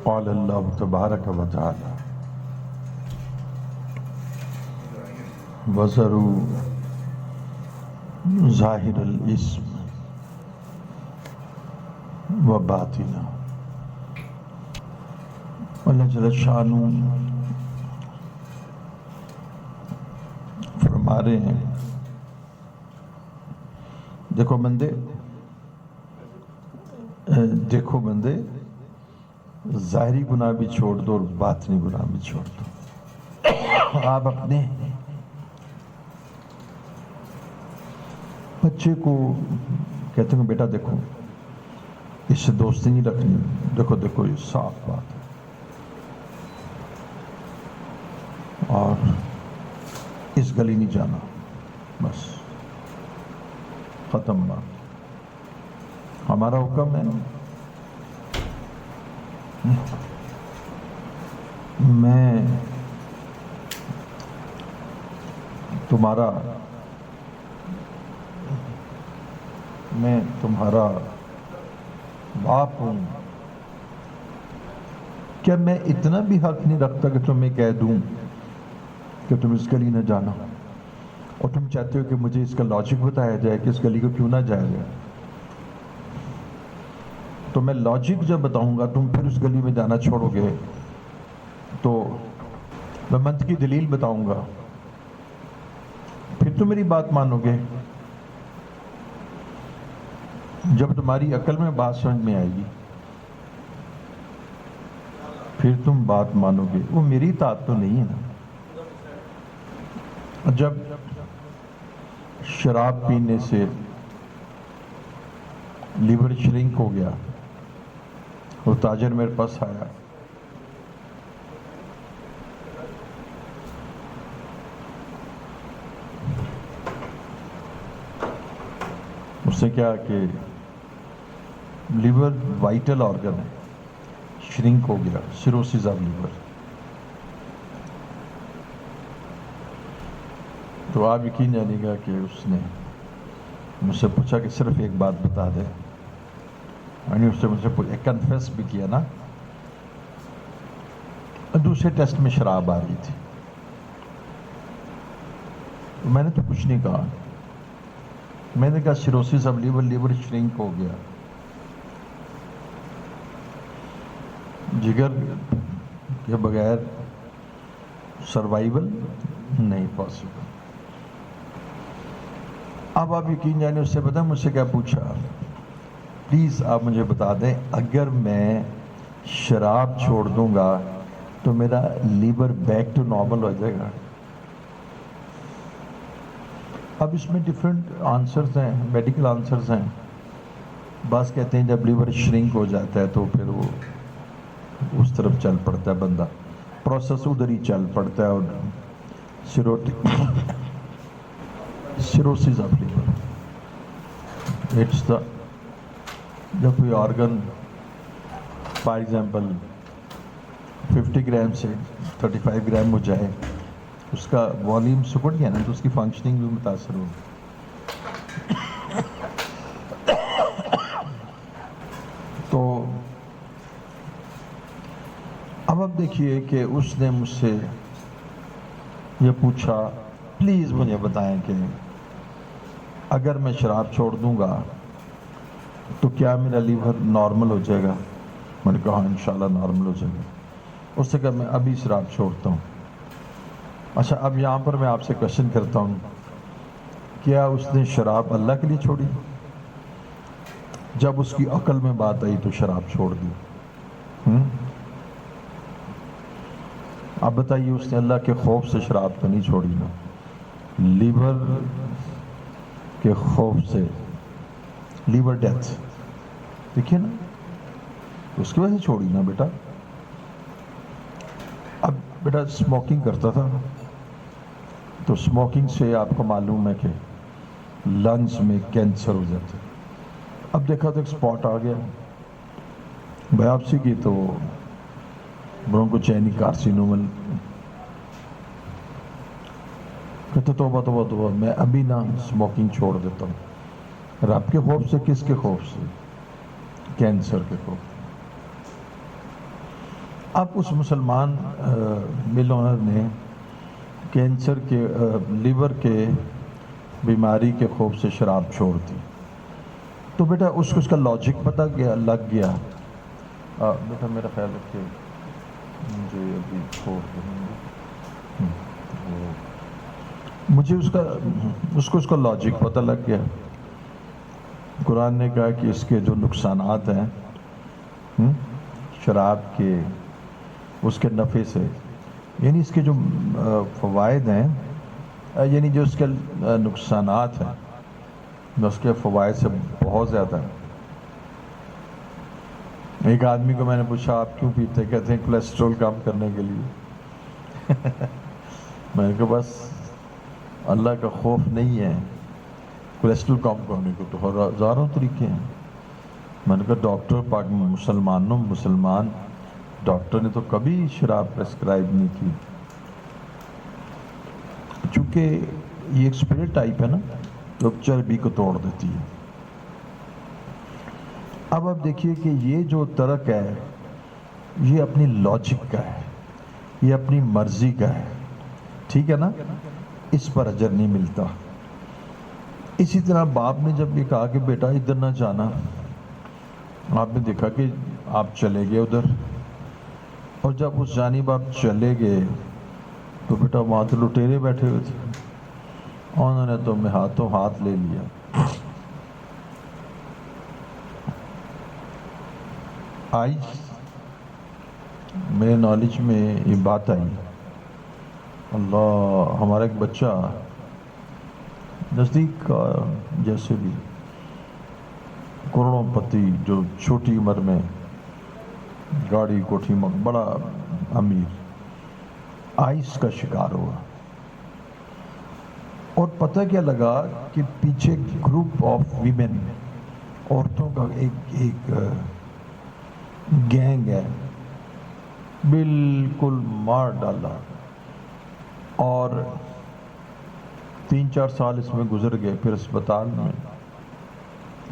قال اللہ تبارک و تعالی وَذَرُوا ظاہر الاسم و باطنہ. اللہ جل شانہ فرما رہے ہیں دیکھو بندے ظاہری گناہ بھی چھوڑ دو اور باطنی گناہ بھی چھوڑ دو. آپ اپنے بچے کو کہتے ہیں بیٹا دیکھو اس سے دوستی نہیں رکھنی، دیکھو یہ صاف بات ہے اور اس گلی نہیں جانا، بس ختم بات. ہمارا حکم ہے میں تمہارا باپ ہوں. کیا میں اتنا بھی حق نہیں رکھتا کہ تمہیں کہہ دوں کہ تم اس گلی نہ جانا، اور تم چاہتے ہو کہ مجھے اس کا لاجک بتایا جائے کہ اس گلی کو کیوں نہ جایا جائے؟ تو میں لاجک جب بتاؤں گا تم پھر اس گلی میں جانا چھوڑو گے، تو میں منطقی دلیل بتاؤں گا پھر تم میری بات مانو گے. جب تمہاری عقل میں بات سمجھ میں آئے گی پھر تم بات مانو گے. وہ میری اطاعت تو نہیں ہے نا. جب شراب پینے سے لیور شرنک ہو گیا، وہ تاجر میرے پاس آیا، اس نے کیا کہ لیور وائٹل آرگن ہے، شرنک ہو گیا، سیروسس آف لیور. تو آپ یقین جانیے گا کہ اس نے مجھ سے پوچھا کہ صرف ایک بات بتا دے. یعنی اس نے مجھ سے کنفیس بھی کیا نا. دوسرے ٹیسٹ میں شراب آ رہی تھی، میں نے تو کچھ نہیں کہا. میں نے کہا سیروسس آف لیور شرنک ہو گیا، جگر کے بغیر سروائیول نہیں پاسبل. اب آپ یقین جانے اس سے پتہ مجھ سے کیا پوچھا؟ پلیز آپ مجھے بتا دیں اگر میں شراب چھوڑ دوں گا تو میرا لیور بیک ٹو نارمل ہو جائے گا؟ اب اس میں ڈیفرنٹ آنسرز ہیں، میڈیکل آنسرز ہیں. بعض کہتے ہیں جب لیور شرنک ہو جاتا ہے تو پھر وہ اس طرف چل پڑتا ہے، بندہ پروسیس ادھر ہی چل پڑتا ہے، اور سیروسس آف لیور اٹس دا جب کوئی آرگن فار ایگزامپل 50 گرام سے 35 گرام ہو جائے، اس کا والیوم سکڑ گیا نا، تو اس کی فنکشننگ بھی متاثر ہوگی. تو اب آپ دیکھیے کہ اس نے مجھ سے یہ پوچھا پلیز مجھے بتائیں کہ اگر میں شراب چھوڑ دوں گا تو کیا میرا لیور نارمل ہو جائے گا؟ میں نے کہا ہاں انشاءاللہ نارمل ہو جائے گا. اس نے کہا میں ابھی شراب چھوڑتا ہوں. اچھا اب یہاں پر میں آپ سے کوشچن کرتا ہوں، کیا اس نے شراب اللہ کے لیے چھوڑی؟ جب اس کی عقل میں بات آئی تو شراب چھوڑ دی. اب بتائیے اس نے اللہ کے خوف سے شراب تو نہیں چھوڑی نا، لیور کے خوف سے، لیور ڈیتھ دیکھیے نا، اس کی وجہ سے چھوڑی نا بیٹا. اب بیٹا اسموکنگ کرتا تھا تو اسموکنگ سے آپ کو معلوم ہے کہ لنگز میں کینسر ہو جاتا ہے. اب دیکھا تو ایک اسپاٹ آ گیا، بایوپسی کی تو برونکوچینی کارسینومل. کہتے توبہ توبہ توبہ، میں ابھی نہ اسموکنگ چھوڑ دیتا ہوں. رب کے خوف سے، کس کے خوف سے؟ کینسر کے خوف. اب اس مسلمان مل اونر نے کینسر کے لیور کے بیماری کے خوف سے شراب چھوڑ دی، تو بیٹا اس کو اس کا لاجک پتہ لگ گیا۔ بیٹا میرا خیال رکھیے، مجھے ابھی چھوڑ دیں مجھے اس کا لاجک پتہ لگ گیا۔ قرآن نے کہا کہ اس کے جو نقصانات ہیں شراب کے، اس کے نفع سے، یعنی اس کے جو فوائد ہیں، یعنی جو اس کے نقصانات ہیں اس کے فوائد سے بہت زیادہ ہیں۔ ایک آدمی کو میں نے پوچھا آپ کیوں پیتے؟ کہتے ہیں کولیسٹرول کم کرنے کے لیے۔ میں نے کہا بس اللہ کا خوف نہیں ہے، کولیسٹرول کم کرنے کو تو ہزاروں طریقے ہیں۔ میں نے کہا ڈاکٹر پاک مسلمان ڈاکٹر نے تو کبھی شراب پرسکرائب نہیں کی، چونکہ یہ ایک اسپرٹ ٹائپ ہے نا جو چربی کو توڑ دیتی ہے۔ اب آپ دیکھیے کہ یہ جو ترک ہے یہ اپنی لاجک کا ہے، یہ اپنی مرضی کا ہے، ٹھیک ہے نا، اس پر اجر نہیں ملتا۔ اسی طرح باپ نے جب یہ کہا کہ بیٹا ادھر نہ جانا، آپ نے دیکھا کہ آپ چلے گئے ادھر، اور جب اس جانب آپ چلے گئے تو بیٹا وہاں تو لٹیرے بیٹھے ہوئے تھے، انہوں نے تو میں ہاتھوں ہاتھ لے لیا۔ آئی میرے نالج میں یہ بات آئی، اللہ ہمارا ایک بچہ نزدیک کا جیسے بھی کروڑوں پتی جو چھوٹی عمر میں گاڑی کوٹھی بڑا امیر، آئس کا شکار ہوا، اور پتہ کیا لگا کہ پیچھے گروپ آف ویمن، عورتوں کا ایک گینگ ہے، بالکل مار ڈالا، اور 3-4 سال اس میں گزر گئے۔ پھر اسپتال میں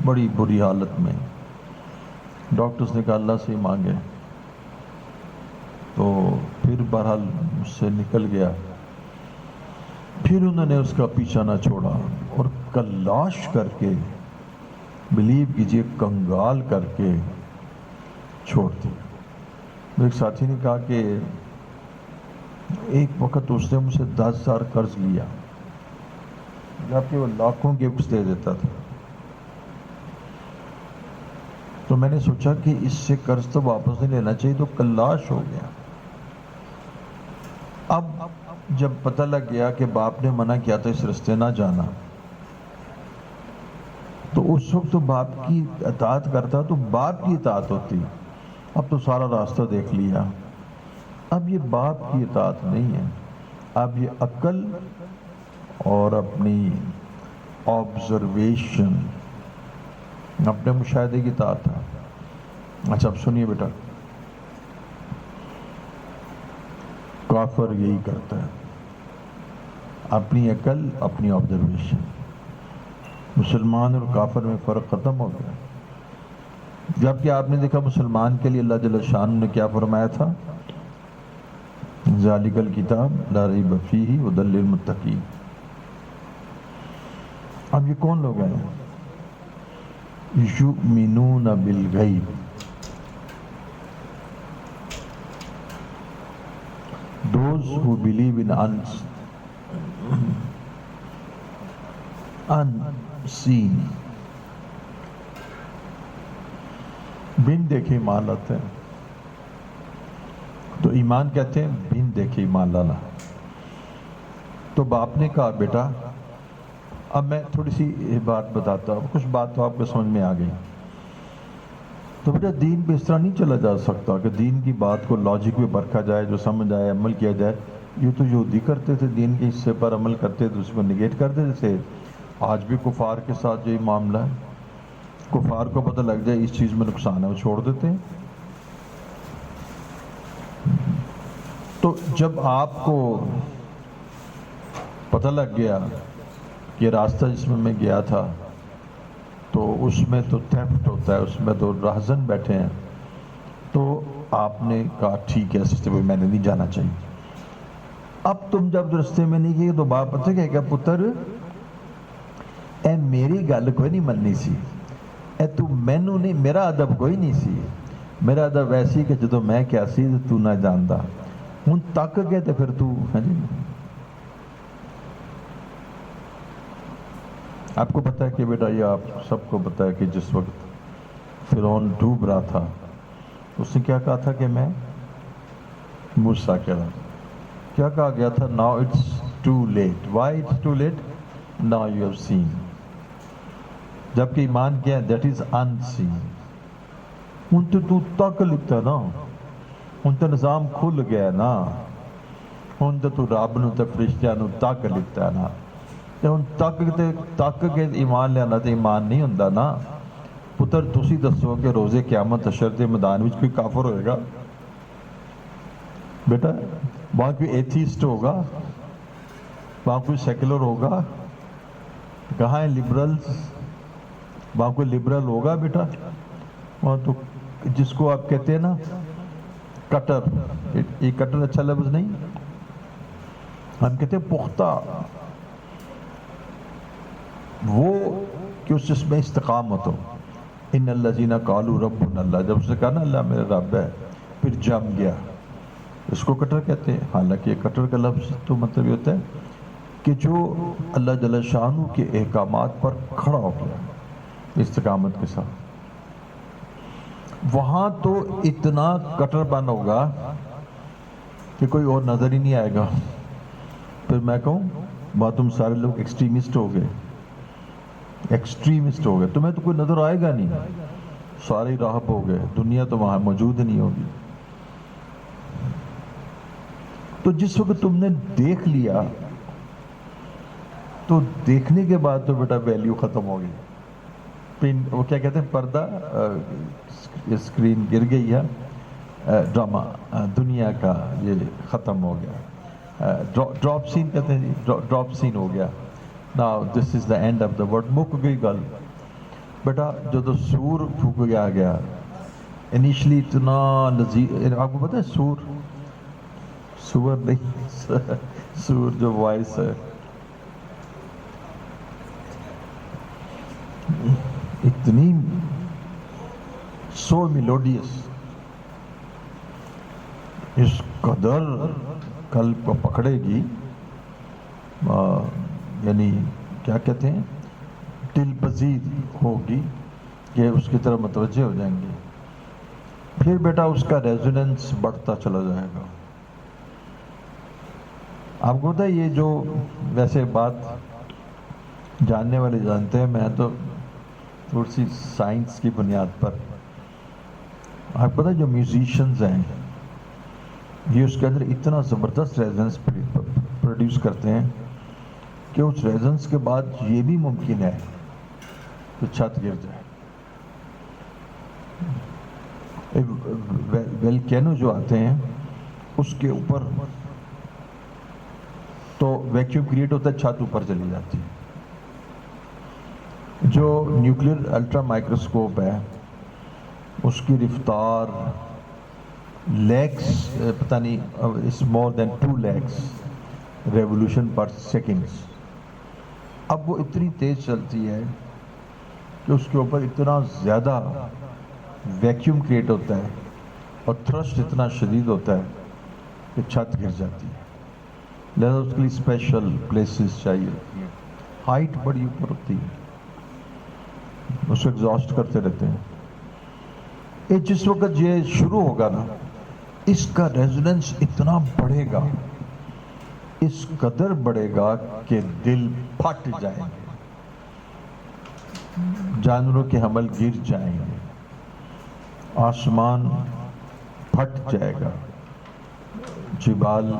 بڑی بری حالت میں، ڈاکٹرز نے کہا اللہ سے ہی مانگے، تو پھر بہرحال اس سے نکل گیا۔ پھر انہوں نے اس کا پیچھا نہ چھوڑا اور کلاش کر کے، بلیو کیجئے کنگال کر کے چھوڑ دی۔ ایک ساتھی نے کہا کہ ایک وقت اس نے مجھ سے 10,000 قرض لیا، جبکہ وہ لاکھوں گفٹس دے دیتا تھا، تو میں نے سوچا کہ اس سے قرض تو واپس نہیں لینا چاہیے، تو کلاش ہو گیا۔ اب جب پتہ لگ گیا کہ باپ نے منع کیا تھا اس رستے نہ جانا، تو اس وقت تو باپ کی اطاعت کرتا تو باپ کی اطاعت ہوتی، اب تو سارا راستہ دیکھ لیا، اب یہ باپ کی اطاعت نہیں ہے، اب یہ عقل اور اپنی آبزرویشن، اپنے مشاہدے کی اطاعت ہے۔ اچھا اب سنیے بیٹا، کافر یہی کرتا ہے، اپنی عقل اپنی آبزرویشن۔ مسلمان اور کافر میں فرق ختم ہو گیا، جبکہ آپ نے دیکھا مسلمان کے لیے اللہ جل شان نے کیا فرمایا تھا، ذالک الکتاب لا ریب فیہ ھدی للمتقین۔ اب یہ کون لوگ ہیں؟ یؤمنون بالغیب، those who believe in unseen، بن دیکھے ایمان لاتے ہیں، تو ایمان کہتے ہیں بن دیکھے ایمان لانا۔ تو باپ نے کہا بیٹا، اب میں تھوڑی سی بات بتاتا ہوں، کچھ بات تو آپ کو سمجھ میں آ گئی، تو بیٹا دین پہ اس طرح نہیں چلا جا سکتا کہ دین کی بات کو لاجک پہ پرکھا جائے، جو سمجھ آئے عمل کیا جائے۔ یہ تو یہودی کرتے تھے، دین کے حصے پر عمل کرتے تھے، اس کو نگیٹ کر دیتے تھے۔ آج بھی کفار کے ساتھ یہی معاملہ ہے، کفار کو پتہ لگ جائے اس چیز میں نقصان ہے وہ چھوڑ دیتے ہیں۔ تو جب آپ کو پتہ لگ گیا کہ راستہ جس میں گیا تھا تو اس میں تو تھیفٹ ہوتا ہے، اس میں تو راہزن بیٹھے ہیں، تو آپ نے کہا ٹھیک ہے، رستے میں نے نہیں جانا چاہیے۔ اب تم جب رستے میں نہیں گئے تو باپ پتہ کیا کہ پتر اے میری گل کوئی نہیں مننی سی، اے تو مینو نہیں، میرا ادب کوئی نہیں سی، میرا ادب ویسی کہ جدو میں کیا سی تو نہ جاندا، ہوں تک گئے تو پھر تو ہاں جی۔ آپ کو پتہ ہے کہ بیٹا، یہ آپ سب کو پتہ ہے کہ جس وقت فرعون ڈوب رہا تھا اس نے کیا کہا تھا کہ میں موسیٰ کہہ رہا تھا، کیا کہا گیا تھا؟ now it's too late. why it's too late? now you have seen. جبکہ ایمان کیا ہے؟ that is unseen. ہوں تو تک لکھتا نا، ہوں تو نظام کھل گیا نا، ہوں تو رب نو تے فرشتیاں نو تک لکھتا ہے نا، تے ہوں تک کے ایمان لینا تے ایمان نہیں ہوندا نا۔ پتر تسی دسو کہ روزے قیامت حشر دے میدان وچ کوئی کافر ہوئے گا؟ بیٹا وہاں کوئی ایتھیسٹ ہوگا، وہاں کوئی سیکولر ہوگا، کہاں ہیں لبرلز؟ وہاں کوئی لبرل ہوگا بیٹا؟ وہاں تو جس کو آپ کہتے ہیں نا کٹر، یہ کٹر اچھا لفظ نہیں، ہم کہتے ہیں پختہ، وہ کہ اس جس میں استقامت ہو۔ ان الذین قالوا ربنا اللہ، جب اس نے کہا نا اللہ میرا رب ہے، پھر جم گیا، اس کو کٹر کہتے ہیں۔ حالانکہ کٹر کا لفظ تو مطلب یہ ہوتا ہے کہ جو اللہ جل شانہ کے احکامات پر کھڑا ہو گیا استقامت کے ساتھ۔ وہاں تو اتنا کٹر بن ہوگا کہ کوئی اور نظر ہی نہیں آئے گا۔ پھر میں کہوں وہاں تم سارے لوگ ایکسٹریمسٹ ہو گئے، ایکسٹریمسٹ ہو گئے، تمہیں تو کوئی نظر آئے گا نہیں، سارے راہب ہو گئے، دنیا تو وہاں موجود نہیں ہوگی۔ تو جس وقت تم نے دیکھ لیا تو دیکھنے کے بعد تو بیٹا ویلیو ختم ہو گئی، وہ کیا کہتے ہیں پردہ، اسکرین گر گئی ہے، ڈرامہ دنیا کا یہ ختم ہو گیا، ڈراپ سین کہتے ہیں جی، ڈراپ سین ہو گیا۔ Now this is the end of the world. مک گئی گل بیٹا۔ جو سور پھونکا گیا انیشلی اتنا لذیذ، آپ کو پتہ ہے سور نہیں، سور جو وائس ہے اتنی سو میلوڈیس، اس قدر قلب کو پکڑے گی، یعنی کیا کہتے ہیں دل پذیر ہوگی کہ اس کی طرف متوجہ ہو جائیں گے۔ پھر بیٹا اس کا ریزوننس بڑھتا چلا جائے گا۔ آپ کو پتہ ہے یہ جو ویسے بات جاننے والے جانتے ہیں، میں تو تھوڑی سی سائنس کی بنیاد پر، آپ کو پتہ ہے جو میوزیشنز ہیں یہ اس کے اندر اتنا زبردست ریزوننس پروڈیوس کرتے ہیں کہ اس ریزنس کے بعد یہ بھی ممکن ہے کہ چھت گر جائے۔ ویلکینو جو آتے ہیں اس کے اوپر تو ویکیوم کریٹ ہوتا ہے، چھت اوپر چلی جاتی ہے۔ جو نیوکلیر الٹرا مائکروسکوپ ہے اس کی رفتار لیکس پتہ نہیں اس مور دین 2 لیکس ریولوشن پر سیکنڈز۔ اب وہ اتنی تیز چلتی ہے کہ اس کے اوپر اتنا زیادہ ویکیوم کریٹ ہوتا ہے اور تھرسٹ اتنا شدید ہوتا ہے کہ چھت گر جاتی ہے۔ لہذا اس کے لیے اسپیشل پلیسز چاہیے ہوتی ہیں، ہائٹ بڑی اوپر ہوتی ہے، اس کو ایگزاسٹ کرتے رہتے ہیں۔ یہ جس وقت یہ شروع ہوگا نا اس کا ریزوننس اتنا بڑھے گا، اس قدر بڑھے گا کہ دل پھٹ جائیں گے، جانوروں کے حمل گر جائیں گے، آسمان پھٹ جائے گا، جبال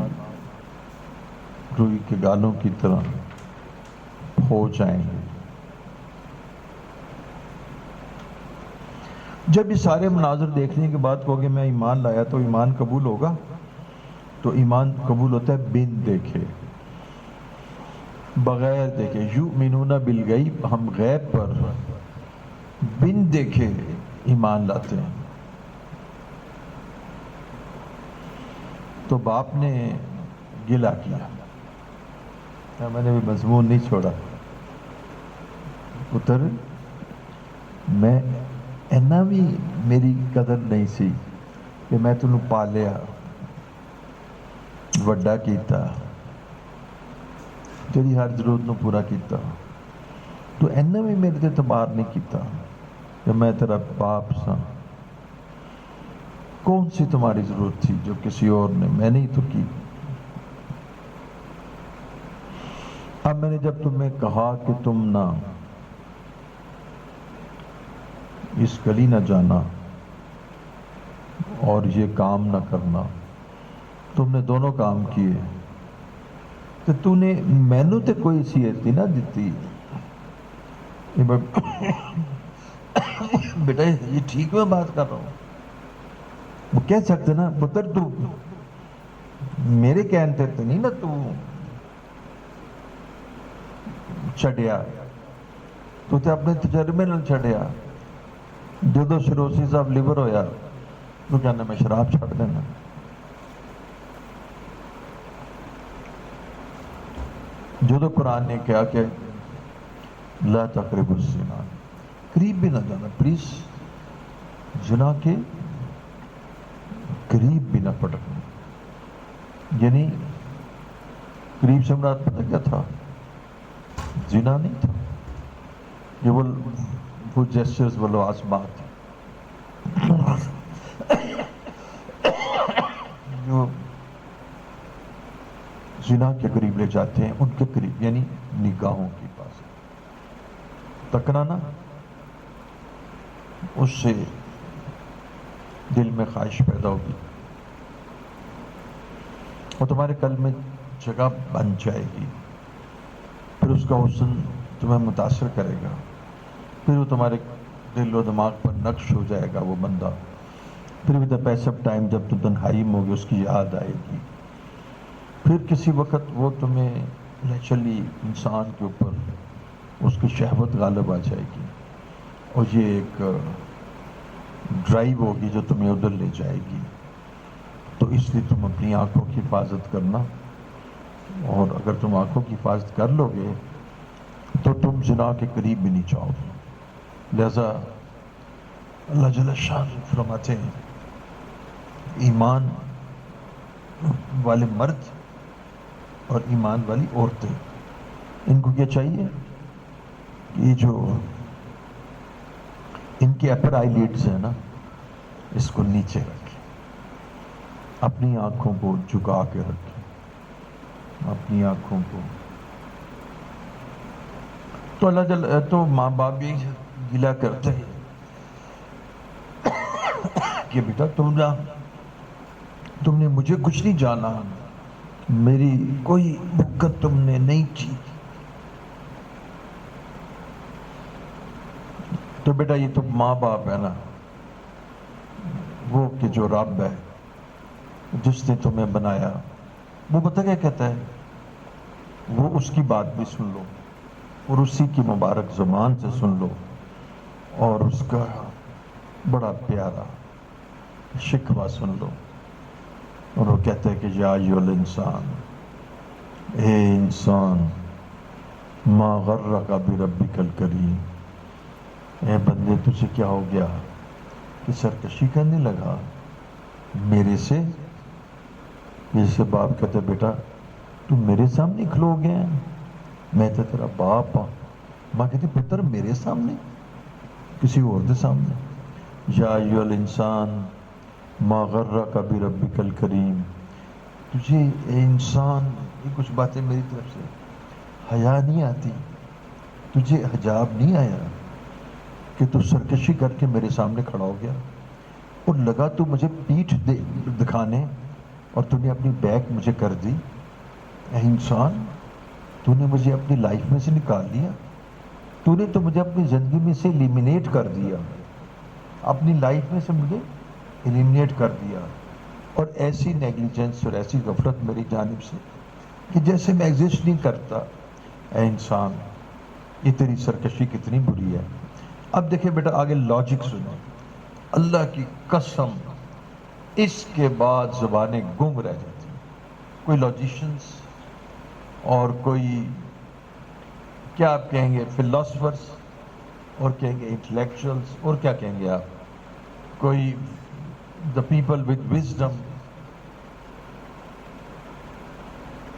روئی کے گالوں کی طرح ہو جائیں گے۔ جب یہ سارے مناظر دیکھنے کے بعد کہو کہ میں ایمان لایا تو ایمان قبول ہوگا؟ تو ایمان قبول ہوتا ہے بن دیکھے، بغیر دیکھے۔ یؤمنون بالغیب، ہم غیب پر بن دیکھے ایمان لاتے ہیں۔ تو باپ نے گلا کیا. میں نے بھی مضمون نہیں چھوڑا. پتر میں اینا بھی میری قدر نہیں سی کہ میں تینوں پالیا وڈا کیتا تیری ہر ضرورت نو پورا کیتا, تو اینا بھی میرے تے اعتبار نہیں کیتا کہ میں تیرا باپ سا. کون سی تمہاری ضرورت تھی جو کسی اور نے, میں نے ہی تو کی. اب میں نے جب تمہیں کہا کہ تم نہ اس گلی نہ جانا اور یہ کام نہ کرنا, تم نے دونوں کام کیے, تو تو نے مینوں تے کوئی حیثیت نہ دیتی. بیٹا یہ ٹھیک میں بات کر رہا ہوں. وہ کہہ سکتے نا پتر تو میرے کہنے تے نہیں نا تو چھڑیا, تو تے اپنے تجربے نال چھڑیا. جدو شروسی صاحب لیور ہویا تو کہنا میں شراب چھڑ دینا. جدو قرآن نے کہا کہ لا تقربوا الزنا, قریب بھی نہ جانا پلیز, زنا کے قریب بھی نہ پڑکنا. یعنی قریب سے مراد پتہ کیا تھا؟ زنا نہیں تھا, یہ وہ جیسچرز وہ لوازمات جو زنا کے قریب لے جاتے ہیں, ان کے قریب یعنی نگاہوں کے پاس تکنا نا, اس سے دل میں خواہش پیدا ہوگی اور تمہارے قلب میں جگہ بن جائے گی. پھر اس کا حسن تمہیں متاثر کرے گا, پھر وہ تمہارے دل و دماغ پر نقش ہو جائے گا وہ بندہ. پھر with the pace of time جب تم تنہائی میں ہوگی اس کی یاد آئے گی. پھر کسی وقت وہ تمہیں نیچرلی انسان کے اوپر اس کی شہوت غالب آ جائے گی اور یہ ایک ڈرائیو ہوگی جو تمہیں ادھر لے جائے گی. تو اس لیے تم اپنی آنکھوں کی حفاظت کرنا, اور اگر تم آنکھوں کی حفاظت کر لو گے تو تم زنا کے قریب بھی نہیں جاؤ گے. لہذا اللہ جل شان فرماتے ہیں ایمان والے مرد اور ایمان والی عورتیں, ان کو کیا چاہیے کہ یہ جو ان کے اپر آئی لیڈز ہیں نا, اس کو نیچے رکھیں, اپنی آنکھوں کو جھکا کے رکھیں, اپنی آنکھوں کو. تو اللہ تو ماں باپ بھی گلا کرتے ہیں کہ بیٹا تم نے مجھے کچھ نہیں جانا, میری کوئی بھکت تم نے نہیں کی. تو بیٹا یہ تو ماں باپ ہے نا, وہ کہ جو رب ہے جس نے تمہیں بنایا, وہ پتہ کیا کہتا ہے, وہ اس کی بات بھی سن لو اور اسی کی مبارک زبان سے سن لو, اور اس کا بڑا پیارا شکوہ سن لو. اور وہ کہتا ہے کہ یا ایھا الانسان, اے انسان, ما غرک بربک الکریم, اے بندے تجھے کیا ہو گیا کہ سرکشی کرنے لگا میرے سے. جیسے باپ کہتا ہے بیٹا تو میرے سامنے کھلو گیا, میں تو تیرا باپ ہوں. ماں کہتی پتر میرے سامنے, کسی اور کے سامنے. یا ایھا الانسان ما غرک بربک الکریم, تجھے اے انسان, یہ کچھ باتیں میری طرف سے, حیا نہیں آتی, تجھے حجاب نہیں آیا کہ تو سرکشی کر کے میرے سامنے کھڑا ہو گیا اور لگا تو مجھے پیٹھ دکھانے اور تو نے اپنی بیک مجھے کر دی. اے انسان, تو نے مجھے اپنی لائف میں سے نکال دیا, تو نے تو مجھے اپنی زندگی میں سے ایلیمینیٹ کر دیا, اپنی لائف میں سے مجھے ایلیمینیٹ کر دیا. اور ایسی نیگلیجنس اور ایسی غفلت میری جانب سے کہ جیسے میں ایگزسٹ نہیں کرتا. اے انسان, یہ تیری سرکشی کتنی بری ہے. اب دیکھیں بیٹا آگے لاجک سنیں, اللہ کی قسم اس کے بعد زبانیں گنگ رہ جاتی. کوئی لاجیشنس اور کوئی کیا آپ کہیں گے فلاسفرس اور کہیں گے انٹلیکچوئلس اور کیا کہیں گے آپ کوئی دا پیپل ود وزڈم.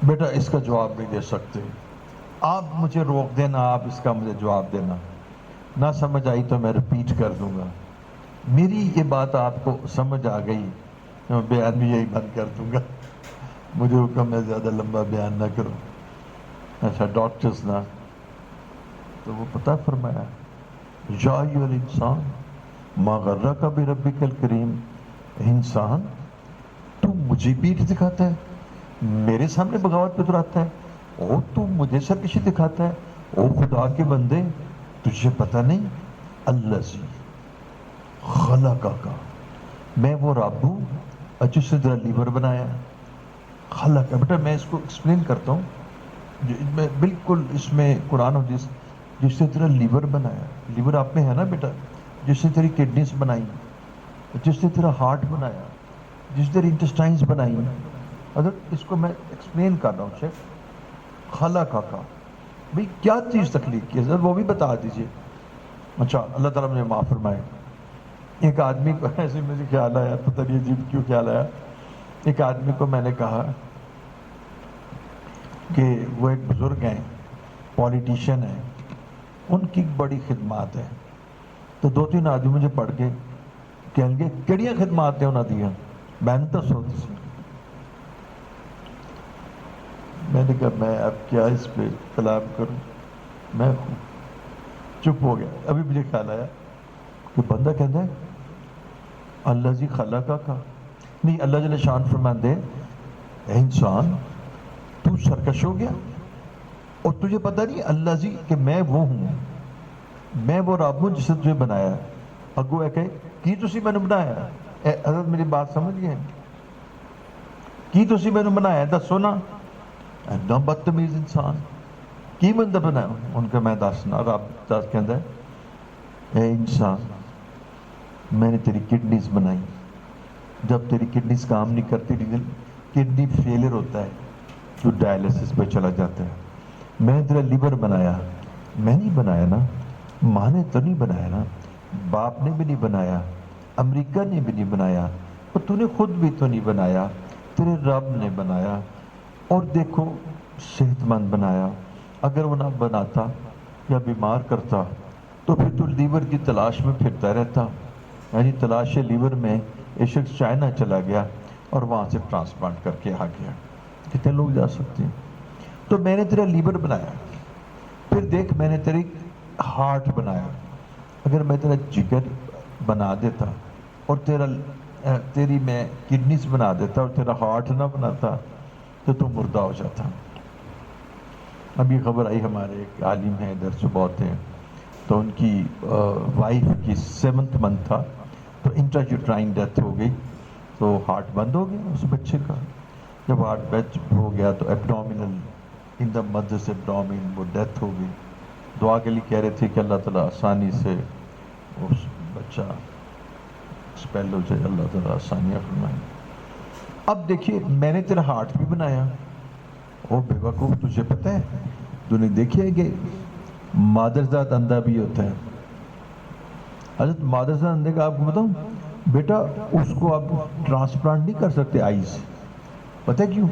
بیٹا اس کا جواب نہیں دے سکتے. آپ مجھے روک دینا, آپ اس کا مجھے جواب دینا. نہ سمجھ آئی تو میں ریپیٹ کر دوں گا. میری یہ بات آپ کو سمجھ آ گئی میں بیان بھی یہی بند کر دوں گا. مجھے حکم ہے زیادہ لمبا بیان نہ کرو. اچھا ڈاکٹرز نا تو وہ پتہ فرمایا یا ایھا الانسان ما غرک بربک الکریم. انسان تو مجھے پیٹھ دکھاتا ہے, میرے سامنے بغاوت پہ اتراتا ہے, او تو مجھے سرکشی دکھاتا ہے. او خدا کے بندے تجھے پتہ نہیں الذی خلقک, میں وہ رب ہوں جس نے تیرا لیور بنایا. خلق, بیٹا میں اس کو ایکسپلین کرتا ہوں. میں بالکل اس میں قرآن و حدیث, جس نے تیرا لیور بنایا, لیور آپ میں ہے نا بیٹا, جس نے تیری کڈنیز بنائی, جس نے تیرا ہارٹ بنایا, جس نے تیری انٹسٹائنز بنائی. اگر اس کو میں ایکسپلین کر رہا ہوں شیخ. خلقک, بھئی کیا چیز تخلیق کی ہے وہ بھی بتا دیجئے. اچھا اللہ تعالیٰ مجھے معاف فرمائے. ایک آدمی کو ایسے مجھے خیال آیا, پتہ نہیں عجیب کیوں خیال آیا. ایک آدمی کو میں نے کہا کہ وہ ایک بزرگ ہیں, پولیٹیشین ہیں, ان کی بڑی خدمات ہیں. تو 2-3 آدمی مجھے پڑھ کے کہیں گے کیڑیاں خدمات ہیں انہاں دیاں, میں نے تو سوچ سی. میں نے کہا میں اب کیا اس پہ کلام کروں, میں چپ ہو گیا. ابھی مجھے خیال آیا کہ بندہ کہتا ہے الذی خلقک, نہیں اللہ جل شان فرماندے اے انسان تو سرکش ہو گیا اور تجھے پتہ نہیں الذی کہ میں وہ ہوں, میں وہ رب ہوں جس نے تجھے بنایا. اگو ہے کہ کی تسی میں نے بنایا. اے حضرت میری بات سمجھ گئے, کی تسی میں نے بنایا دسو نا. اینا بدتمیز انسان کی بندہ بنایا. ان کا میں دسنا رب دس کہندا ہے اے انسان میں نے تیری کڈنیز بنائی. جب تیری کڈنیز کام نہیں کرتی, کڈنی فیلر ہوتا ہے تو ڈائلسس پہ چلا جاتا ہے. میں نے تیرا لیور بنایا, میں نہیں بنایا نا, ماں نے تو نہیں بنایا نا, باپ نے بھی نہیں بنایا, امریکہ نے بھی نہیں بنایا, اور تو نے خود بھی تو نہیں بنایا, تیرے رب نے بنایا. اور دیکھو صحت مند بنایا. اگر وہ نہ بناتا یا بیمار کرتا تو پھر تو لیور کی تلاش میں پھرتا رہتا. یعنی تلاش لیور میں ایک شخص چائنا چلا گیا اور وہاں سے ٹرانسپلانٹ کر کے آ گیا. کتنے لوگ جا سکتے ہیں. تو میں نے تیرا لیور بنایا, پھر دیکھ میں نے تیری ہارٹ بنایا. اگر میں تیرا جگر بنا دیتا اور تیری میں کڈنیز بنا دیتا اور تیرا ہارٹ نہ بناتا تو تم مردہ ہو جاتا. ابھی خبر آئی ہمارے ایک عالم ہیں ادھر سے بہت ہیں, تو ان کی وائف کی 7th منتھ تھا تو انٹراجوٹرائن ڈیتھ ہو گئی, تو ہارٹ بند ہو گیا اس بچے کا. جب ہارٹ بند ہو گیا تو ایبڈومینل ان دا مدرس ایبڈومین وہ ڈیتھ ہو گئی. دعا کے لیے کہہ رہے تھے کہ اللہ تعالیٰ آسانی سے اس بچہ اسپیل ہو جائے, اللہ تعالیٰ آسانیاں فرمائیں. اب دیکھیے میں نے تیرا ہارٹ بھی بنایا. او بے وقوف تجھے پتہ ہے تو نے دیکھی ہے کہ مادرزاد اندھا بھی ہوتا ہے. حضرت مادرزاد اندھے کا آپ کو بتاؤں بیٹا, اس کو آپ ٹرانسپلانٹ نہیں کر سکتے آئیز. پتہ کیوں؟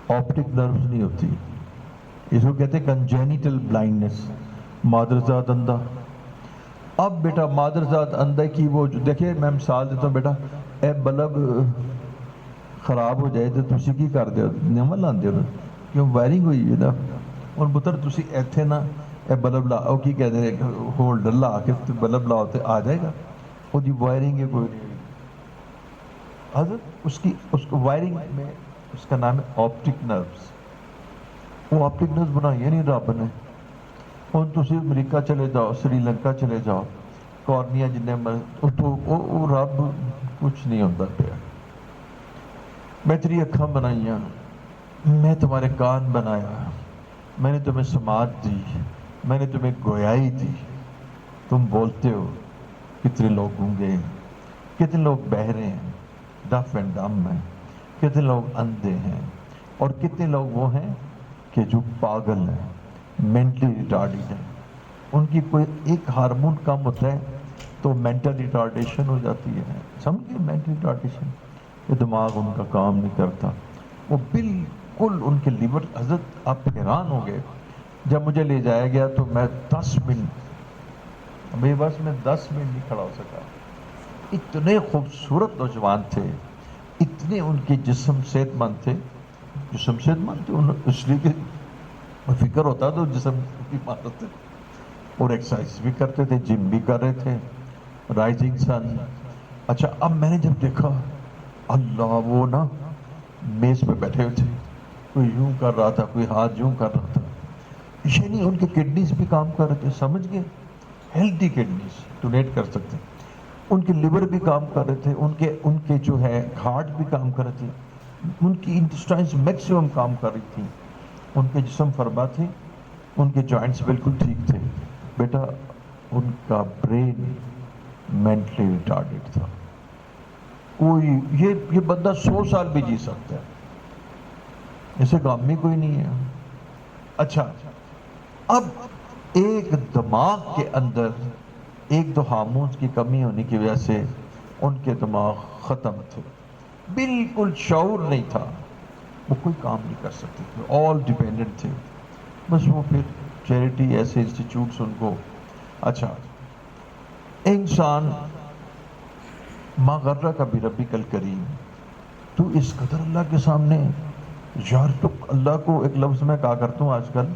آپٹک نروز نہیں ہوتی. اس کو کہتے ہیں کنجینیٹل بلائنڈنس, مادرزاد اندھا. اب بیٹا مادرزاد اندھا کی وہ جو دیکھیں میں مثال دیتا ہوں بیٹا, اے بلب خراب ہو جائے تو تسی کی کر دے نمبر لاندے ہو کیوں وائرنگ ہوئی ہے نا, اور پتر تسی ایتھے نا اے بلب لا او کی کہہ دے ہولڈر لا کے بلب لاؤ تے آ جائے گا. وہ دی وائرنگ ہے کوئی نہیں. حضرت اس کو وائرنگ میں اس کا نام ہے آپٹک نروز. وہ آپٹک نروز بنائی نہیں رب نے. اور تسی امریکہ چلے جاؤ, سری لنکا چلے جاؤ, کارنیا جنہیں وہ رب کچھ نہیں ہوتا پیا. میں تیری اکھاں بنائیاں, میں تمہارے کان بنایا, میں نے تمہیں سماعت دی, میں نے تمہیں گویائی دی. تم بولتے ہو. کتنے لوگ گونگے ہیں, کتنے لوگ بہرے ہیں, ڈف اینڈ ڈم ہیں, کتنے لوگ اندھے ہیں, اور کتنے لوگ وہ ہیں کہ جو پاگل ہیں، مینٹلی ریٹارڈیڈ ہیں، ان کی کوئی ایک ہارمون کم ہوتا ہے تو مینٹل ریٹارڈیشن ہو جاتی ہے. سمجھے مینٹل ریٹارڈیشن، یہ دماغ ان کا کام نہیں کرتا. وہ بالکل ان کے لیور، حضرت آپ حیران ہو گئے جب مجھے لے جایا گیا تو میں 10 منٹ، میرے بس میں 10 منٹ نہیں کھڑا ہو سکا. اتنے خوبصورت نوجوان تھے، اتنے ان کے جسم صحت مند تھے. جسم صحت مند تھے اس لیے کہ فکر ہوتا تو جسم کی عمارت، اور ایکسرسائز بھی کرتے تھے، جم بھی کر رہے تھے، رائزنگ سن. اچھا اب میں نے جب دیکھا، اللہ، وہ نا میز پہ بیٹھے ہوئے تھے، کوئی یوں کر رہا تھا، کوئی ہاتھ یوں کر رہا تھا. یعنی ان کے کڈنیز بھی کام کر رہے تھے، سمجھ گئے، ہیلتھی کڈنیز ڈونیٹ کر سکتے. ان کے لیور بھی کام کر رہے تھے، ان کے جو ہے ہارٹ بھی کام کر رہے تھے، ان کی انٹسٹائنز میکسیمم کام کر رہی تھی، ان کے جسم فربا تھے، ان کے جوائنٹس بالکل ٹھیک تھے. بیٹا ان کا برین مینٹلی ریٹارڈیڈ تھا. کوئی یہ بندہ 100 سال بھی جی سکتا ہے، ایسے کام میں کوئی نہیں ہے. اچھا اب ایک دماغ کے اندر ایک دو ہارمونز کی کمی ہونے کی وجہ سے ان کے دماغ ختم تھے، بالکل شعور نہیں تھا، وہ کوئی کام نہیں کر سکتے تھے، آل ڈیپینڈنٹ تھے. بس وہ پھر چیریٹی ایسے انسٹیٹیوٹس ان کو. اچھا انسان ما غرہ کا بربک الکریم، تو اس قدر اللہ کے سامنے، یار تو اللہ کو ایک لفظ میں کہا کرتا ہوں آج کل،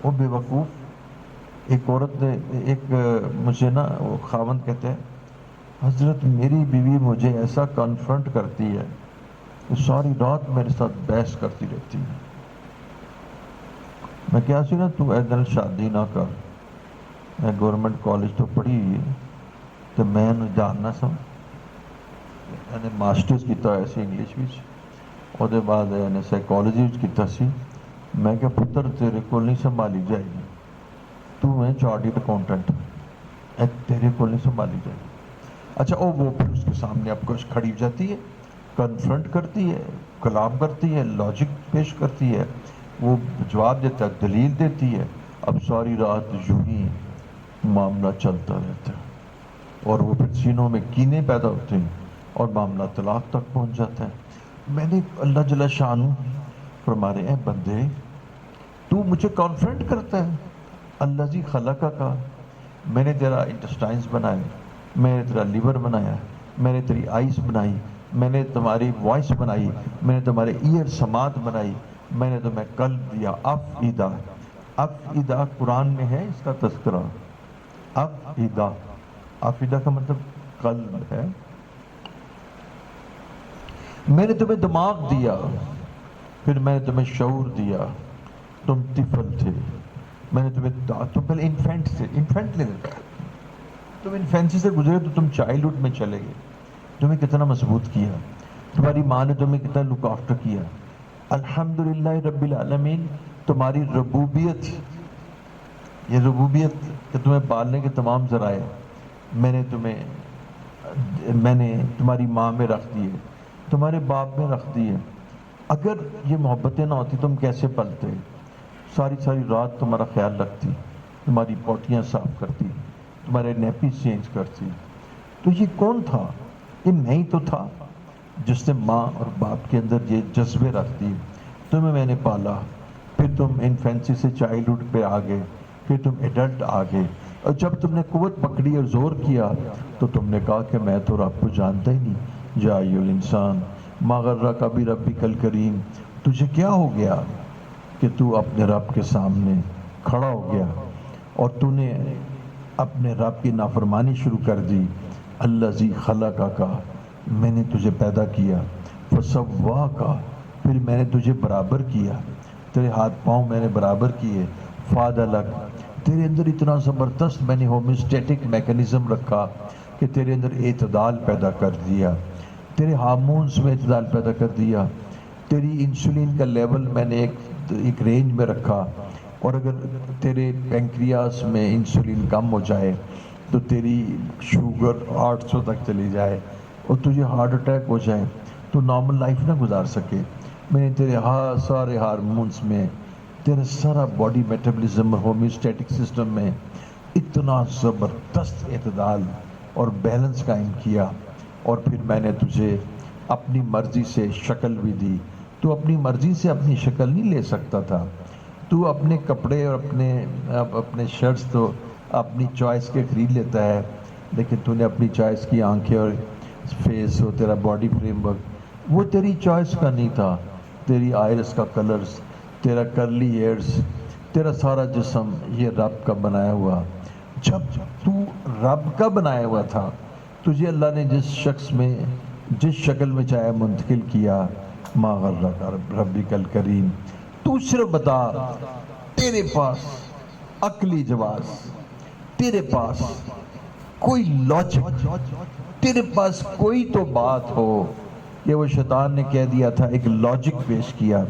وہ بے وقوف. ایک عورت نے ایک مجھے نا وہ خاوند کہتے ہیں، حضرت میری بیوی مجھے ایسا کنفرنٹ کرتی ہے کہ ساری رات میرے ساتھ بحث کرتی رہتی ہے. میں کیا سی نا تو ایدل شادی نہ کر، میں گورنمنٹ کالج تو پڑھی ہوئی ہے تو میں نے جاننا سمجھ، میں نے ماسٹرز کیتا ایسے انگلش وچ، اور دے بعد نے سائیکالوجی وچ کیتا سی. میں کہ پتر تیرے کو نہیں سنبھالی جائے گی، تو میں چارٹرڈ اکاؤنٹنٹ، تیرے کو نہیں سنبھالی جائے گی. اچھا وہ پھر اس کے سامنے آپ کو کھڑی ہو جاتی ہے، کنفرنٹ کرتی ہے، کلام کرتی ہے، لاجک پیش کرتی ہے، وہ جواب دیتا ہے، دلیل دیتی ہے. اب ساری رات یوں ہی معاملہ چلتا رہتا ہے، اور وہ پھر سینوں میں کینے پیدا ہوتے ہیں اور معاملہ طلاق تک پہنچ جاتا ہے. میں نے اللہ جل شانہ فرما رہے ہیں، بندے تو مجھے کانفرنٹ کرتا ہے، اللہ جی خلقہ کا، میں نے تیرا انٹسٹائنز بنائے، میں نے تیرا لیور بنایا، میں نے تیری آئیز بنائی، میں نے تمہاری وائس بنائی، میں نے تمہارے ایئر سماعت بنائی، میں نے تمہیں قلب دیا. افئدہ، افئدہ قرآن میں ہے اس کا تذکرہ. افئدہ، افئدہ کا مطلب قلب ہے. میں نے تمہیں دماغ دیا، پھر میں نے تمہیں شعور دیا، تم طفل تھے، میں نے تم پہلے انفینٹ تھے، انفینٹ لے لیتا ہے، تم انفینسی سے گزرے تو تم چائلڈہڈ میں چلے گئے. تمہیں کتنا مضبوط کیا، تمہاری ماں نے تمہیں کتنا لک آفٹر کیا. الحمدللہ رب العالمین، تمہاری ربوبیت، یہ ربوبیت کہ تمہیں پالنے کے تمام ذرائع میں نے تمہاری ماں میں رکھ دیے، تمہارے باپ میں رکھ دیے. اگر یہ محبتیں نہ ہوتی تم کیسے پلتے؟ ساری ساری رات تمہارا خیال رکھتی، تمہاری پوٹیاں صاف کرتی، تمہارے نیپیز چینج کرتی. تو یہ کون تھا؟ یہ نہیں تو تھا جس نے ماں اور باپ کے اندر یہ جذبے رکھ دی. تمہیں میں نے پالا، پھر تم انفینسی سے چائلڈہڈ پہ آ گئے، پھر تم ایڈلٹ آ گئے، اور جب تم نے قوت پکڑی اور زور کیا تو تم نے کہا کہ میں تو رب کو جانتا ہی نہیں. یا ایھا الانسان ما غرک بربک الکریم، تجھے کیا ہو گیا کہ تو اپنے رب کے سامنے کھڑا ہو گیا اور تو نے اپنے رب کی نافرمانی شروع کر دی. الذی خلقک، میں نے تجھے پیدا کیا، فسواک، پھر میں نے تجھے برابر کیا، تیرے ہاتھ پاؤں میں نے برابر کیے. فعدلک، تیرے اندر اتنا زبردست میں نے ہومیوسٹیٹک میکنزم رکھا کہ تیرے اندر اعتدال پیدا کر دیا، تیرے ہارمونز میں اعتدال پیدا کر دیا، تیری انسولین کا لیول میں نے ایک رینج میں رکھا، اور اگر تیرے پینکریاس میں انسولین کم ہو جائے تو تیری شوگر 800 تک چلی جائے اور تجھے ہارٹ اٹیک ہو جائے تو نارمل لائف نہ گزار سکے. میں نے تیرے سارے ہارمونس میں، تیرے سارا باڈی میٹابلزم اور ہومیوسٹیٹک سسٹم میں اتنا زبردست اعتدال اور بیلنس قائم کیا، اور پھر میں نے تجھے اپنی مرضی سے شکل بھی دی۔ تو اپنی مرضی سے اپنی شکل نہیں لے سکتا تھا، تو اپنے کپڑے اور اپنے شرٹس تو اپنی چوائس کے خرید لیتا ہے، لیکن تو نے اپنی چوائس کی آنکھیں اور فیس اور تیرا باڈی فریم ورک وہ تیری چوائس کا نہیں تھا۔ تیری آئرس کا کلرز، تیرا کرلی ہیئرز، تیرا سارا جسم یہ رب کا بنایا ہوا۔ جب تو رب کا بنایا ہوا تھا، تجھے اللہ نے جس شخص میں، جس شکل میں چاہے منتقل کیا۔ ما غرک ربک الکریم۔ تو صرف بتا، تیرے پاس عقلی جواز، تیرے پاس کوئی لاجک، تیرے پاس کوئی تو بات ہو کہ وہ شیطان نے کہہ دیا تھا، ایک لاجک پیش کیا۔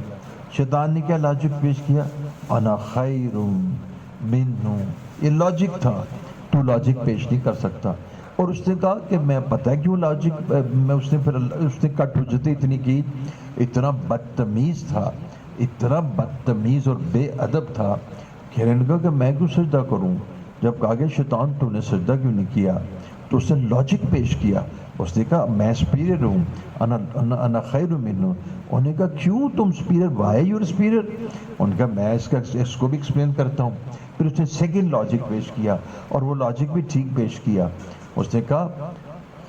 شیطان نے کیا لاجک پیش کیا؟ انا خیر منہ، یہ لاجک تھا، تو لاجک پیش نہیں کر سکتا۔ اور اس نے کہا کہ میں پتہ ہے کیوں لاجک میں، اس نے کٹ حجت اتنی کی، اتنا بدتمیز تھا، اتنا بدتمیز اور بے ادب تھا، کہنے لگا کہ میں کیوں سجدہ کروں؟ جب کہا کہ شیطان تو نے سجدہ کیوں نہیں کیا؟ تو اس نے لاجک پیش کیا، اس نے کہا میں سپیریئر ہوں، انا خیر منہ۔ انہوں نے کہا کیوں تم سپیریئر؟ Y your superior? انہوں نے کہا میں اس کو بھی ایکسپلین کرتا ہوں۔ پھر اس نے سیکنڈ لاجک پیش کیا، اور وہ لاجک بھی ٹھیک پیش کیا۔ اس نے کہا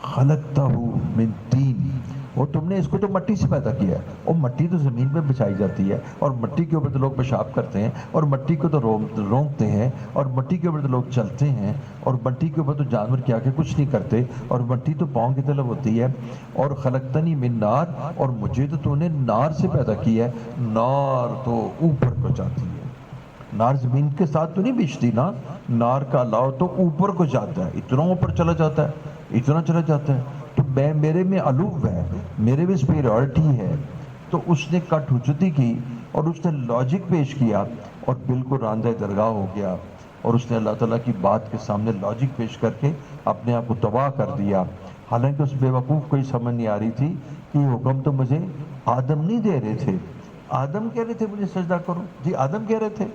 خلقتہ من طین، اور تم نے اس کو تو مٹی سے پیدا کیا ہے، اور مٹی تو زمین پہ بچھائی جاتی ہے، اور مٹی کے اوپر تو لوگ پیشاب کرتے ہیں، اور مٹی کو تو رونگتے ہیں، اور مٹی کے اوپر تو لوگ چلتے ہیں، اور مٹی کے اوپر تو جانور کیا کہ کچھ نہیں کرتے، اور مٹی تو پاؤں کی طلب ہوتی ہے۔ اور خلقتنی من نار، اور مجھے تو نے نار سے پیدا کیا ہے، نار تو اوپر کو جاتی ہے، نار زمین کے ساتھ تو نہیں بچتی نا، نار کا لاؤ تو اوپر کو جاتا ہے، اتنا اوپر چلا جاتا ہے، اتنا چلا جاتا ہے، تو میرے میں علو ہے، میرے میں سپیریورٹی ہے۔ تو اس نے کٹ حجتی کی، اور اس نے لاجک پیش کیا، اور بالکل راندہ درگاہ ہو گیا، اور اس نے اللہ تعالیٰ کی بات کے سامنے لاجک پیش کر کے اپنے آپ کو تباہ کر دیا۔ حالانکہ اس بے وقوف کو ہی سمجھ نہیں آ رہی تھی کہ یہ حکم تو مجھے آدم نہیں دے رہے تھے، آدم کہہ رہے تھے مجھے سجدہ کرو، جی آدم کہہ رہے تھے،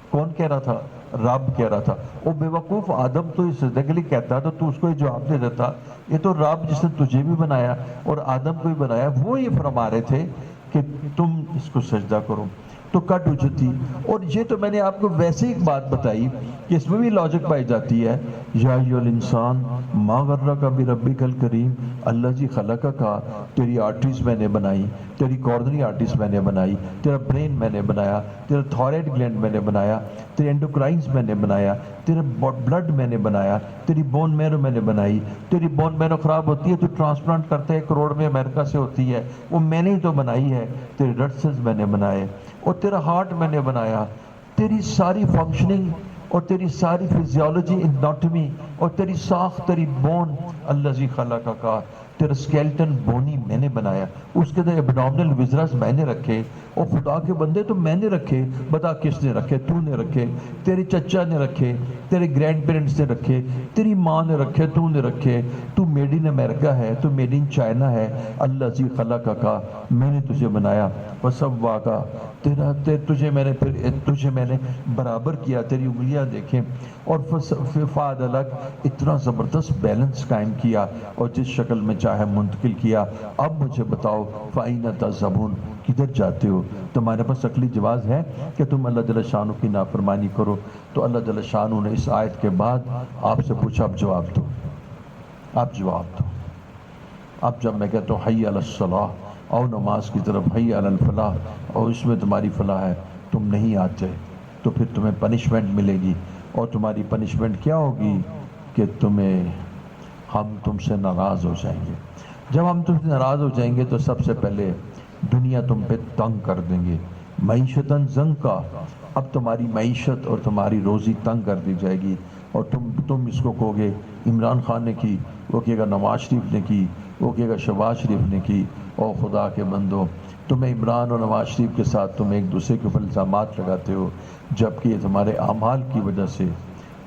کون کہہ رہا تھا؟ رب کہہ رہا تھا۔ وہ بے وقوف آدم تو اس سجدے کے لیے کہتا تو اس کو یہ جواب دے دیتا، یہ تو رب جس نے تجھے بھی بنایا اور آدم کو بھی بنایا، وہ یہ فرما رہے تھے کہ تم اس کو سجدہ کرو۔ تو کٹ حجت تھی۔ اور یہ تو میں نے آپ کو ویسے ایک بات بتائی کہ اس میں بھی لاجک پائی جاتی ہے۔ یا ایھا الانسان ما غرک بربک الکریم، اللہ جی خلق کا، تیری آرٹریز میں نے بنائی، تیری کارنری آرٹریز میں نے بنائی، تیرا برین میں نے بنایا، تیرا تھائرائڈ گلینڈ میں نے بنایا، تیرے اینڈوکرائنز میں نے بنایا، تیرے بلڈ میں نے بنایا، تیری بون میرو میں نے بنائی، تیری بون میرو خراب ہوتی ہے تو ٹرانسپلانٹ کرتے ہیں، 1 کروڑ میں امریکہ سے ہوتی ہے، وہ میں نے ہی تو بنائی ہے، تیرے ریڈ سیلز میں نے بنائے، اور تیرا ہارٹ میں نے بنایا، تیری ساری فنکشننگ اور تیری ساری فزیولوجی، اناٹمی، اور تیری ساخت، تیری بون، اللہ جی خلق کا، تیرا سکیلٹن بونی میں نے بنایا، اس کے اندر ایبڈومنل وزرز میں نے رکھے، اور خدا کے بندے تو میں نے رکھے، بتا کس نے رکھے؟ تو نے رکھے، تیرے چچا نے رکھے، تیرے گرینڈ پیرنٹس نے رکھے، تیری ماں نے رکھے، تو نے رکھے، تو میڈ ان امریکہ ہے، تو میڈ ان چائنا ہے، اللہ جی خلق کا، میں نے تجھے بنایا، وسوا کا، تجھے میں نے برابر کیا، تیری انگلیاں دیکھیں، اور فاد الگ، اتنا زبردست بیلنس قائم کیا، اور جس شکل میں چاہے منتقل کیا۔ اب مجھے بتاؤ فَأَيْنَ تَذْهَبُونَ، کدھر جاتے ہو؟ تمہارے پاس عقلی جواز ہے کہ تم اللہ جل شانہ کی نافرمانی کرو؟ تو اللہ جل شانہ نے اس آیت کے بعد آپ سے پوچھا، اب جواب دو، آپ جواب دو۔ اب جب میں کہتا ہوں حی علی الصلاۃ، آؤ نماز کی طرف، حی علی الفلاح، اور اس میں تمہاری فلاح ہے، تم نہیں آتے تو پھر تمہیں پنشمنٹ ملے گی، اور تمہاری پنشمنٹ کیا ہوگی کہ ہم تم سے ناراض ہو جائیں گے۔ جب ہم تم سے ناراض ہو جائیں گے تو سب سے پہلے دنیا تم پہ تنگ کر دیں گے، معیشتاً زنگ کا، اب تمہاری معیشت اور تمہاری روزی تنگ کر دی جائے گی، اور تم اس کو کہو گے عمران خان نے کی، وہ کہے گا نواز شریف نے کی، وہ کہے گا شہباز شریف نے کی۔ او خدا کے بندو، تمہیں عمران اور نواز شریف کے ساتھ تم ایک دوسرے کے اوپر الزامات لگاتے ہو، جبکہ یہ تمہارے اعمال کی وجہ سے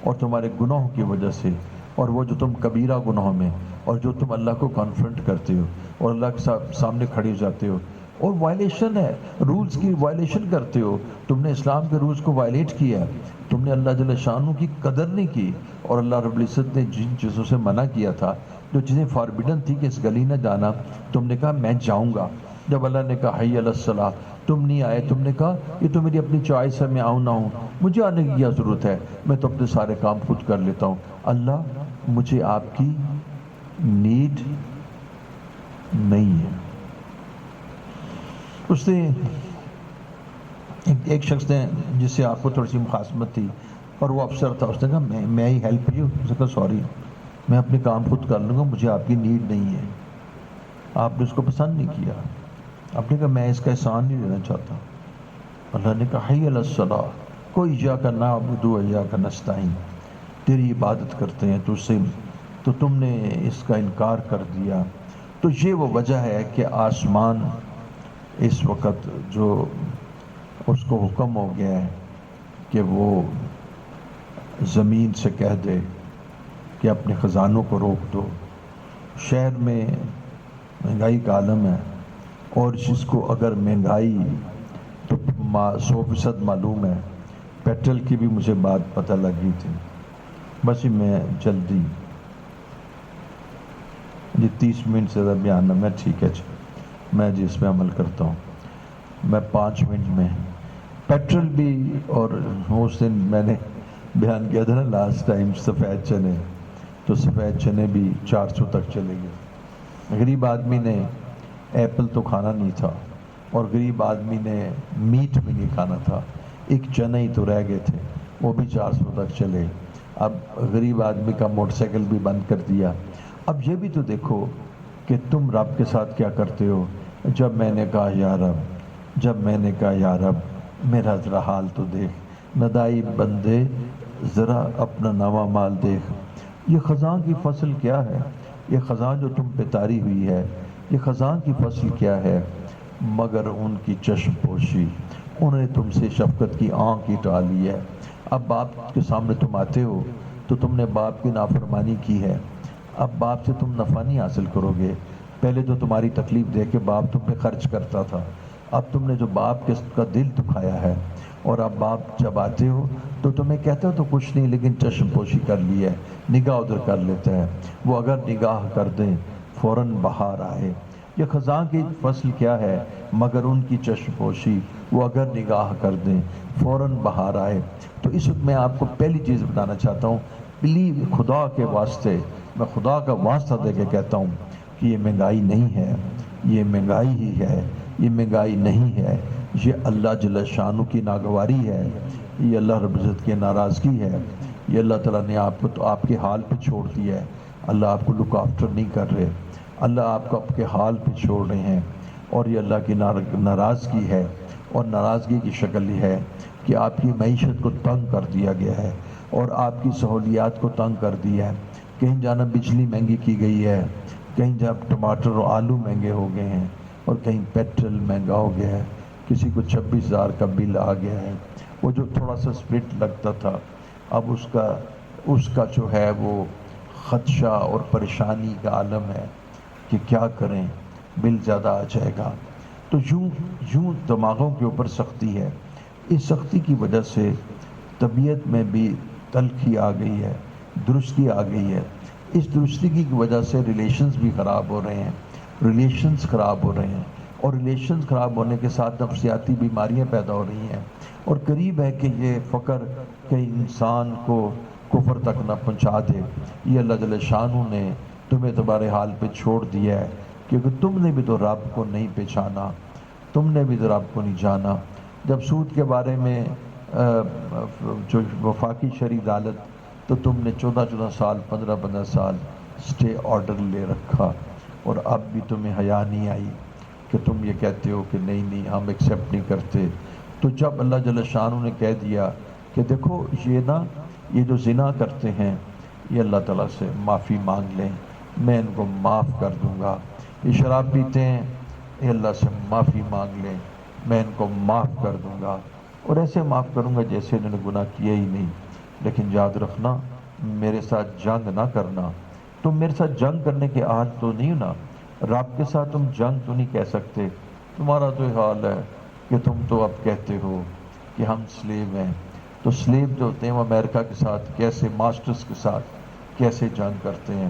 اور تمہارے گناہوں کی وجہ سے، اور وہ جو تم کبیرہ گناہوں میں، اور جو تم اللہ کو کانفرنٹ کرتے ہو اور اللہ کے سامنے کھڑے ہو جاتے ہو، اور وائلیشن ہے، رولز کی وائلیشن کرتے ہو، تم نے اسلام کے رولز کو وائلیٹ کیا، تم نے اللہ جل شانہ کی قدر نہیں کی، اور اللہ رب العزت نے جن چیزوں سے منع کیا تھا، جو چیزیں فاربیڈن تھی کہ اس گلی نہ جانا، تم نے کہا میں جاؤں گا۔ جب اللہ نے کہا حی علی الصلاۃ، تم نہیں آئے، تم نے کہا یہ تو میری اپنی چوائس ہے، میں آؤں نہ ہوں، مجھے آنے کی کیا ضرورت ہے، میں تو اپنے سارے کام خود کر لیتا ہوں۔ اللہ مجھے آپ کی نیڈ نہیں ہے۔ اس نے ایک شخص نے جس سے آپ کو تھوڑی سی مخاصمت تھی اور وہ افسر تھا، اس نے کہا میں ہی ہیلپ یو، اس نے کہا سوری میں اپنے کام خود کر لوں گا، مجھے آپ کی نیڈ نہیں ہے۔ آپ نے اس کو پسند نہیں کیا، آپ نے کہا میں اس کا احسان نہیں لینا چاہتا۔ اللہ نے کہا حی علی الصلاۃ، کوئی ایاک نعبد و ایاک نستعین، تیری عبادت کرتے ہیں تو تم نے اس کا انکار کر دیا۔ تو یہ وہ وجہ ہے کہ آسمان اس وقت جو اس کو حکم ہو گیا ہے کہ وہ زمین سے کہہ دے کہ اپنے خزانوں کو روک دو۔ شہر میں مہنگائی کا عالم ہے، اور جس کو اگر مہنگائی تو 100% معلوم ہے، پیٹرول کی بھی مجھے بات پتہ لگی تھی، بس میں جلدی جی 30 منٹ سے زیادہ بیان نہ، میں ٹھیک ہے میں جی اس پہ عمل کرتا ہوں، میں 5 منٹ میں پیٹرول بھی۔ اور اس دن میں نے بیان کیا تھا نا لاسٹ ٹائم سفید چنے، تو سفید چنے بھی 400 تک چلے گئے۔ غریب آدمی نے ایپل تو کھانا نہیں تھا، اور غریب آدمی نے میٹ بھی نہیں کھانا تھا، ایک چنے ہی تو رہ گئے تھے، وہ بھی 400 تک چلے۔ اب غریب آدمی کا موٹر سائیکل بھی بند کر دیا۔ اب یہ بھی تو دیکھو کہ تم رب کے ساتھ کیا کرتے ہو۔ جب میں نے کہا یا رب، جب میں نے کہا یا رب میرا ذرا حال تو دیکھ، ندائی بندے ذرا اپنا نواں مال دیکھ، یہ خزاں کی فصل کیا ہے، یہ خزاں جو تم پہ طاری ہوئی ہے، یہ خزاں کی فصل کیا ہے، مگر ان کی چشم پوشی، انہوں نے تم سے شفقت کی آنکھ ہی ٹال لی ہے۔ اب باپ کے سامنے تم آتے ہو تو تم نے باپ کی نافرمانی کی ہے، اب باپ سے تم نفع نہیں حاصل کرو گے۔ پہلے تو تمہاری تکلیف دیکھ کے باپ تم پہ خرچ کرتا تھا، اب تم نے جو باپ کا دل دکھایا ہے، اور اب باپ جب آتے ہو تو تمہیں کہتے ہو تو کچھ نہیں، لیکن چشم پوشی کر لی ہے، نگاہ ادھر کر لیتا ہے، وہ اگر نگاہ کر دیں فوراً بہار آئے۔ یہ خزاں کی فصل کیا ہے، مگر ان کی چشم پوشی، وہ اگر نگاہ کر دیں فوراً بہار آئے۔ تو اس وقت میں آپ کو پہلی چیز بتانا چاہتا ہوں، پلیز خدا کے واسطے، میں خدا کا واسطہ دے کے کہتا ہوں کہ یہ مہنگائی نہیں ہے، یہ مہنگائی ہی ہے، یہ مہنگائی نہیں ہے، یہ اللہ جل شانہ کی ناگواری ہے، یہ اللہ رب العزت کی ناراضگی ہے، یہ اللہ تعالیٰ نے آپ کو تو آپ کے حال پہ چھوڑ دیا ہے، اللہ آپ کو لک آفٹر نہیں کر رہے، اللہ آپ کو آپ کے حال پہ چھوڑ رہے ہیں، اور یہ اللہ کی ناراضگی ہے، اور ناراضگی کی شکل یہ ہے کہ آپ کی معیشت کو تنگ کر دیا گیا ہے، اور آپ کی سہولیات کو تنگ کر دیا ہے۔ کہیں جانا بجلی مہنگی کی گئی ہے، کہیں جب ٹماٹر اور آلو مہنگے ہو گئے ہیں، اور کہیں پیٹرول مہنگا ہو گیا ہے، کسی کو 26,000 کا بل آ گیا ہے۔ وہ جو تھوڑا سا اسپرٹ لگتا تھا، اب اس کا جو ہے وہ خدشہ اور پریشانی کا عالم ہے کہ کیا کریں، بل زیادہ آ جائے گا۔ تو یوں دماغوں کے اوپر سختی ہے، اس سختی کی وجہ سے طبیعت میں بھی تلخی آ گئی ہے، درستی آ گئی ہے۔ اس درستی کی وجہ سے ریلیشنز بھی خراب ہو رہے ہیں، ریلیشنز خراب ہو رہے ہیں، اور ریلیشنز خراب ہونے کے ساتھ نفسیاتی بیماریاں پیدا ہو رہی ہیں، اور قریب ہے کہ یہ فقر کہ انسان کو کفر تک نہ پہنچا دے۔ یہ اللہ جل شانہ نے تمہیں تمہارے حال پہ چھوڑ دیا ہے، کیونکہ تم نے بھی تو رب کو نہیں پہچانا، تم نے بھی تو رب کو نہیں جانا۔ جب سود کے بارے میں جو وفاقی شرعی عدالت، تو تم نے 14 سال 15 سال سٹے آرڈر لے رکھا، اور اب بھی تمہیں حیا نہیں آئی کہ تم یہ کہتے ہو کہ نہیں ہم ایکسیپٹ نہیں کرتے۔ تو جب اللہ جل شانہ نے کہہ دیا کہ دیکھو یہ جو زنا کرتے ہیں یہ اللہ تعالیٰ سے معافی مانگ لیں، میں ان کو معاف کر دوں گا، یہ شراب پیتے ہیں یہ اللہ سے معافی مانگ لیں، میں ان کو معاف کر دوں گا، اور ایسے معاف کروں گا جیسے انہوں نے گناہ کیا ہی نہیں۔ لیکن یاد رکھنا میرے ساتھ جنگ نہ کرنا، تم میرے ساتھ جنگ کرنے کے اہل تو نہیں نا، رب کے ساتھ تم جنگ تو نہیں کہہ سکتے، تمہارا تو یہ حال ہے کہ تم تو اب کہتے ہو کہ ہم سلیو ہیں. تو سلیو جو ہوتے ہیں وہ امریکہ کے ساتھ کیسے، ماسٹرز کے ساتھ کیسے جنگ کرتے ہیں.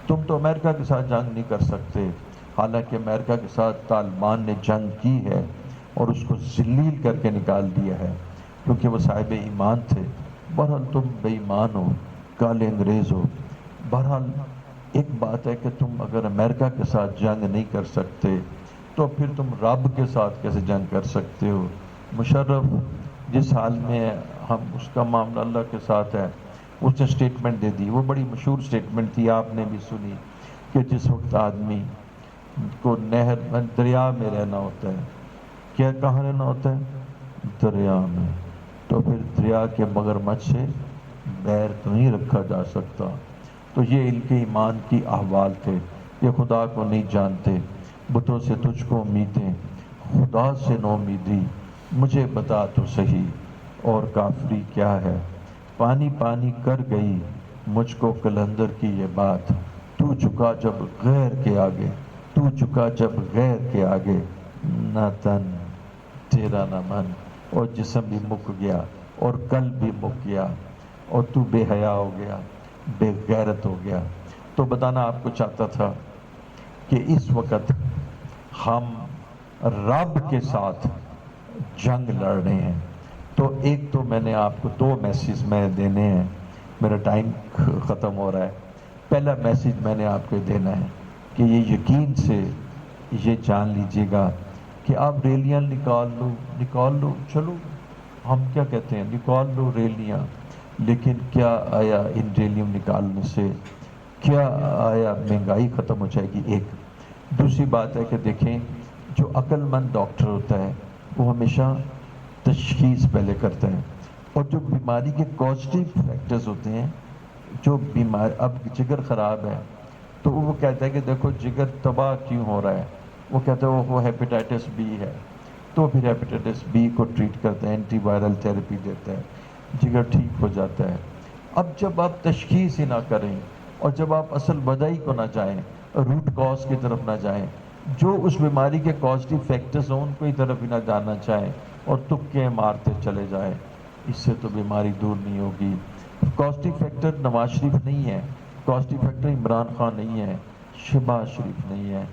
تم تو امریکہ کے ساتھ جنگ نہیں کر سکتے، حالانکہ امریکہ کے ساتھ طالبان نے جنگ کی ہے اور اس کو ذلیل کر کے نکال دیا ہے، کیونکہ وہ صاحب ایمان تھے. بہرحال تم بے ایمان ہو، کالے انگریز ہو. بہرحال ایک بات ہے کہ تم اگر امریکہ کے ساتھ جنگ نہیں کر سکتے تو پھر تم رب کے ساتھ کیسے جنگ کر سکتے ہو. مشرف جس حال میں ہے، ہم اس کا معاملہ اللہ کے ساتھ ہے. اس نے سٹیٹمنٹ دے دی، وہ بڑی مشہور سٹیٹمنٹ تھی، آپ نے بھی سنی، کہ جس وقت آدمی کو نہر دریا میں رہنا ہوتا ہے، کیا کہاں رہنا ہوتا ہے؟ دریا میں. تو پھر دریا کے مگرمچھ سے بیر تو نہیں رکھا جا سکتا. تو یہ ان کے ایمان کی احوال تھے. یہ خدا کو نہیں جانتے، بتوں سے تجھ کو امیدیں، خدا سے نو امیدی، مجھے بتا تو صحیح اور کافری کیا ہے. پانی پانی کر گئی مجھ کو قلندر کی یہ بات، تو جھکا جب غیر کے آگے، تو جھکا جب غیر کے آگے، نہ تن تیرا نہ من. اور جسم بھی مک گیا اور قلب بھی مک گیا اور تو بے حیا ہو گیا، بے غیرت ہو گیا. تو بتانا آپ کو چاہتا تھا کہ اس وقت ہم رب کے ساتھ جنگ لڑ رہے ہیں. تو ایک تو میں نے آپ کو 2 میسیج میں دینے ہیں، میرا ٹائم ختم ہو رہا ہے. پہلا میسیج میں نے آپ کو دینا ہے کہ یہ یقین سے یہ جان لیجئے گا کہ آپ ریلیاں نکال لو، چلو ہم کیا کہتے ہیں، نکال لو ریلیاں، لیکن کیا آیا ان ریلیوں نکالنے سے کیا آیا مہنگائی ختم ہو جائے گی؟ ایک. دوسری بات ہے کہ دیکھیں، جو عقل مند ڈاکٹر ہوتا ہے وہ ہمیشہ تشخیص پہلے کرتا ہے، اور جو بیماری کے کازٹیو فیکٹرز ہوتے ہیں، جو بیمار، اب جگر خراب ہے تو وہ کہتا ہے کہ دیکھو جگر تباہ کیوں ہو رہا ہے، وہ کہتا ہے وہ ہیپیٹائٹس بی ہے. تو پھر ہیپیٹائٹس بی کو ٹریٹ کرتا ہے، اینٹی وائرل تھیراپی دیتا ہے، جگر ٹھیک ہو جاتا ہے. اب جب آپ تشخیص ہی نہ کریں اور جب آپ اصل وجہ کو نہ جائیں، روٹ کاز کی طرف نہ جائیں، جو اس بیماری کے کازٹیو فیکٹرز ہیں ان کو ہی طرف ہی نہ جانا چاہیں اور تکے مارتے چلے جائیں، اس سے تو بیماری دور نہیں ہوگی. کازٹیو فیکٹر نواز شریف نہیں ہے، کازٹیو فیکٹر عمران خان نہیں ہے، شہباز شریف نہیں ہے.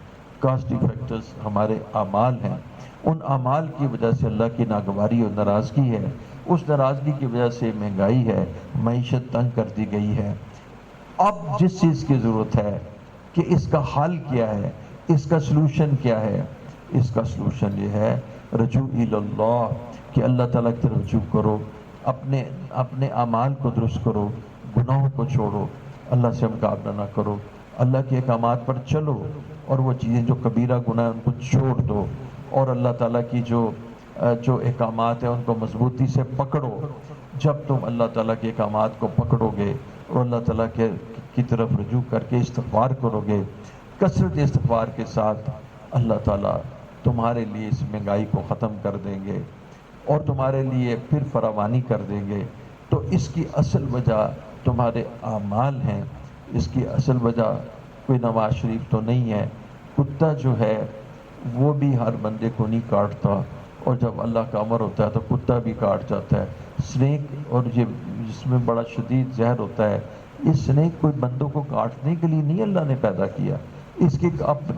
کازٹیو فیکٹرز ہمارے اعمال ہیں. ان اعمال کی وجہ سے اللہ کی ناگواری اور ناراضگی ہے. اس ناراضگی کی وجہ سے مہنگائی ہے، معیشت تنگ کر دی گئی ہے. اب جس چیز کی ضرورت ہے کہ اس کا حل کیا ہے، اس کا سلوشن کیا ہے، اس کا سلوشن یہ ہے رجوع اللہ، کہ اللہ تعالیٰ کی طرف رجوع کرو، اپنے اعمال کو درست کرو، گناہوں کو چھوڑو، اللہ سے مقابلہ نہ کرو، اللہ کے احکامات پر چلو، اور وہ چیزیں جو کبیرہ گناہ ہیں ان کو چھوڑ دو، اور اللہ تعالیٰ کی جو احکامات ہیں ان کو مضبوطی سے پکڑو. جب تم اللہ تعالیٰ کے احکامات کو پکڑو گے اور اللہ تعالیٰ کی طرف رجوع کر کے استغفار کرو گے، کثرت استغفار کے ساتھ، اللہ تعالیٰ تمہارے لیے اس مہنگائی کو ختم کر دیں گے اور تمہارے لیے پھر فراوانی کر دیں گے. تو اس کی اصل وجہ تمہارے اعمال ہیں، اس کی اصل وجہ کوئی نواز شریف تو نہیں ہے. کتا جو ہے وہ بھی ہر بندے کو نہیں کاٹتا، اور جب اللہ کا امر ہوتا ہے تو کتا بھی کاٹ جاتا ہے. سنیک، اور یہ جس میں بڑا شدید زہر ہوتا ہے، اس سنیک کوئی بندوں کو کاٹنے کے لیے نہیں اللہ نے پیدا کیا. اس کی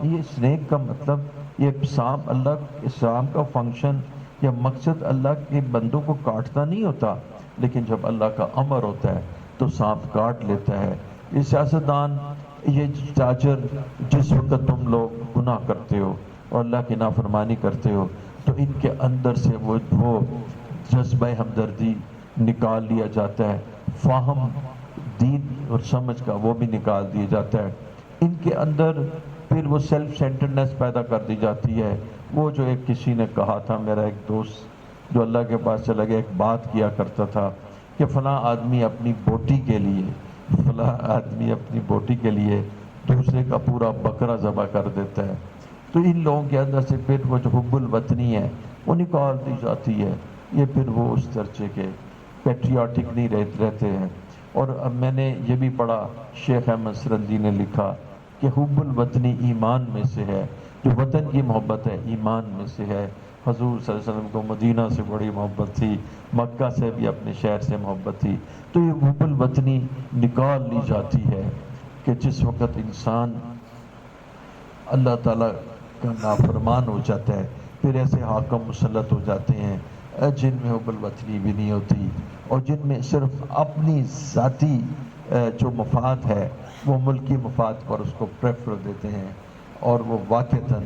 یہ سنیک کا مطلب، یہ سانپ، اللہ سانپ کا فنکشن یا مقصد اللہ کے بندوں کو کاٹنا نہیں ہوتا، لیکن جب اللہ کا امر ہوتا ہے تو سانپ کاٹ لیتا ہے. یہ سیاستدان، یہ تاجر، جس وقت تم لوگ گناہ کرتے ہو اور اللہ کی نافرمانی کرتے ہو تو ان کے اندر سے وہ جذبہ ہمدردی نکال لیا جاتا ہے، فہم دین اور سمجھ کا وہ بھی نکال دیا جاتا ہے. ان کے اندر پھر وہ سیلف سینٹرنس پیدا کر دی جاتی ہے. وہ جو ایک کسی نے کہا تھا، میرا ایک دوست جو اللہ کے پاس چلا گیا، ایک بات کیا کرتا تھا کہ فلاں آدمی اپنی بوٹی کے لیے دوسرے کا پورا بکرا ذبح کر دیتا ہے. تو ان لوگوں کے اندر سے پھر وہ جو حب الوطنی ہے وہ نکال دی جاتی ہے. یہ پھر وہ اس درجے کے پیٹریاٹک نہیں رہتے ہیں. اور اب میں نے یہ بھی پڑھا، شیخ احمد سرندی نے لکھا کہ حب الوطنی ایمان میں سے ہے، جو وطن کی محبت ہے ایمان میں سے ہے۔ حضور صلی اللہ علیہ وسلم کو مدینہ سے بڑی محبت تھی، مکہ سے بھی اپنے شہر سے محبت تھی۔ تو یہ حب الوطنی نکال لی جاتی ہے کہ جس وقت انسان اللہ تعالیٰ کا نافرمان ہو جاتا ہے، پھر ایسے حاکم مسلط ہو جاتے ہیں جن میں حب الوطنی بھی نہیں ہوتی، اور جن میں صرف اپنی ذاتی جو مفاد ہے وہ ملکی مفاد پر اس کو پریفر دیتے ہیں، اور وہ واقعتاً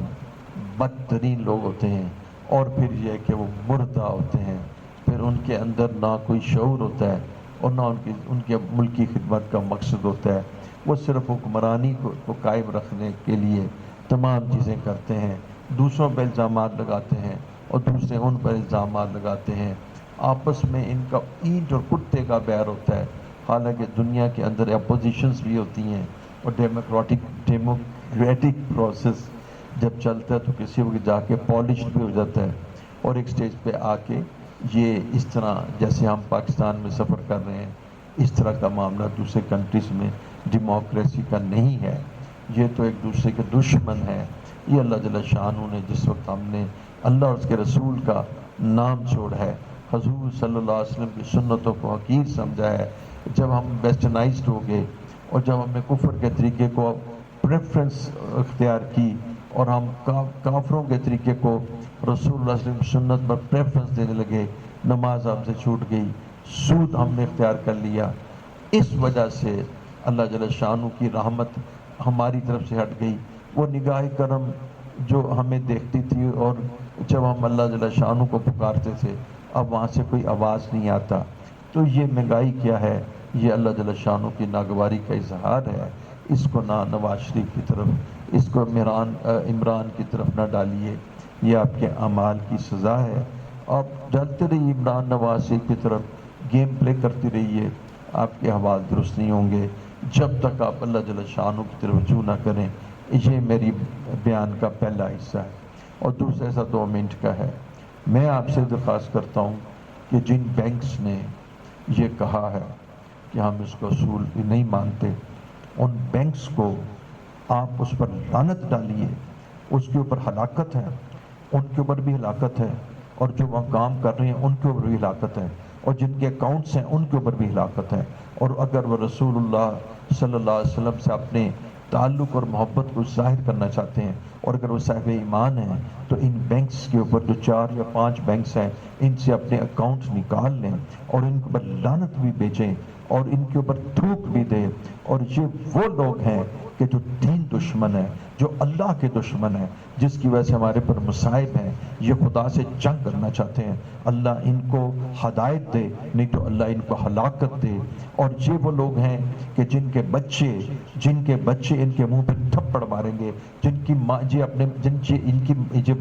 بدترین لوگ ہوتے ہیں۔ اور پھر یہ ہے کہ وہ مردہ ہوتے ہیں، پھر ان کے اندر نہ کوئی شعور ہوتا ہے اور نہ ان کے ملکی خدمت کا مقصد ہوتا ہے۔ وہ صرف حکمرانی کو قائم رکھنے کے لیے تمام چیزیں کرتے ہیں، دوسروں پر الزامات لگاتے ہیں اور دوسرے ان پر الزامات لگاتے ہیں۔ آپس میں ان کا اینٹ اور کتے کا بیر ہوتا ہے، حالانکہ دنیا کے اندر اپوزیشنز بھی ہوتی ہیں، اور ڈیموکریٹک پروسیس جب چلتا ہے تو کسی وقت جا کے پالش بھی ہو جاتا ہے، اور ایک سٹیج پہ آ کے یہ اس طرح جیسے ہم پاکستان میں سفر کر رہے ہیں اس طرح کا معاملہ دوسرے کنٹریز میں ڈیموکریسی کا نہیں ہے، یہ تو ایک دوسرے کے دشمن ہے۔ یہ اللہ جل شانہ نے جس وقت ہم نے اللہ اور اس کے رسول کا نام چھوڑا ہے، حضور صلی اللہ علیہ وسلم کی سنتوں کو حقیر سمجھا ہے، جب ہم ویسٹرنائزڈ ہو گئے اور جب ہم نے کفر کے طریقے کو پریفرنس اختیار کی اور ہم کافروں کے طریقے کو رسول اللہ صلی اللہ علیہ وسلم کی سنت پر پریفرنس دینے لگے، نماز ہم سے چھوٹ گئی، سود ہم نے اختیار کر لیا، اس وجہ سے اللہ جل شانہ کی رحمت ہماری طرف سے ہٹ گئی۔ وہ نگاہ کرم جو ہمیں دیکھتی تھی، اور جب ہم اللہ جل شانہ کو پکارتے تھے اب وہاں سے کوئی آواز نہیں آتا۔ تو یہ مہنگائی کیا ہے؟ یہ اللہ جل شانہ کی ناگواری کا اظہار ہے۔ اس کو نہ نواز شریف کی طرف، اس کو عمران کی طرف نہ ڈالیے، یہ آپ کے اعمال کی سزا ہے۔ آپ ڈالتے رہیے عمران نواز شریف کی طرف، گیم پلے کرتی رہیے، آپ کے احوال درست نہیں ہوں گے جب تک آپ اللہ جل شانہ کی طرف رجوع نہ کریں۔ یہ میری بیان کا پہلا حصہ ہے، اور دوسرا حصہ 2 منٹ کا ہے۔ میں آپ سے درخواست کرتا ہوں کہ جن بینکس نے یہ کہا ہے کہ ہم اس کو اصول نہیں مانتے، ان بینکس کو آپ اس پر لعنت ڈالیے، اس کے اوپر ہلاکت ہے، ان کے اوپر بھی ہلاکت ہے، اور جو وہاں کام کر رہے ہیں ان کے اوپر بھی ہلاکت ہے، اور جن کے اکاؤنٹس ہیں ان کے اوپر بھی ہلاکت ہے۔ اور اگر وہ رسول اللہ صلی اللہ علیہ وسلم سے اپنے تعلق اور محبت کو ظاہر کرنا چاہتے ہیں، اور اگر وہ صاحب ایمان ہیں تو ان بینکس کے اوپر جو 4 یا 5 بینکس ہیں ان سے اپنے اکاؤنٹ نکال لیں اور ان کے اوپر لعنت بھی بھیجیں اور ان کے اوپر تھوک بھی دیں۔ اور یہ وہ لوگ ہیں کہ جو دین دشمن ہے، جو اللہ کے دشمن ہے، جس کی وجہ سے ہمارے پر مصائب ہیں، یہ خدا سے جنگ کرنا چاہتے ہیں۔ اللہ ان کو ہدایت دے، نہیں تو اللہ ان کو ہلاکت دے۔ اور یہ وہ لوگ ہیں کہ جن کے بچے ان کے منہ پہ تھپڑ ماریں گے، جن کی ماں یہ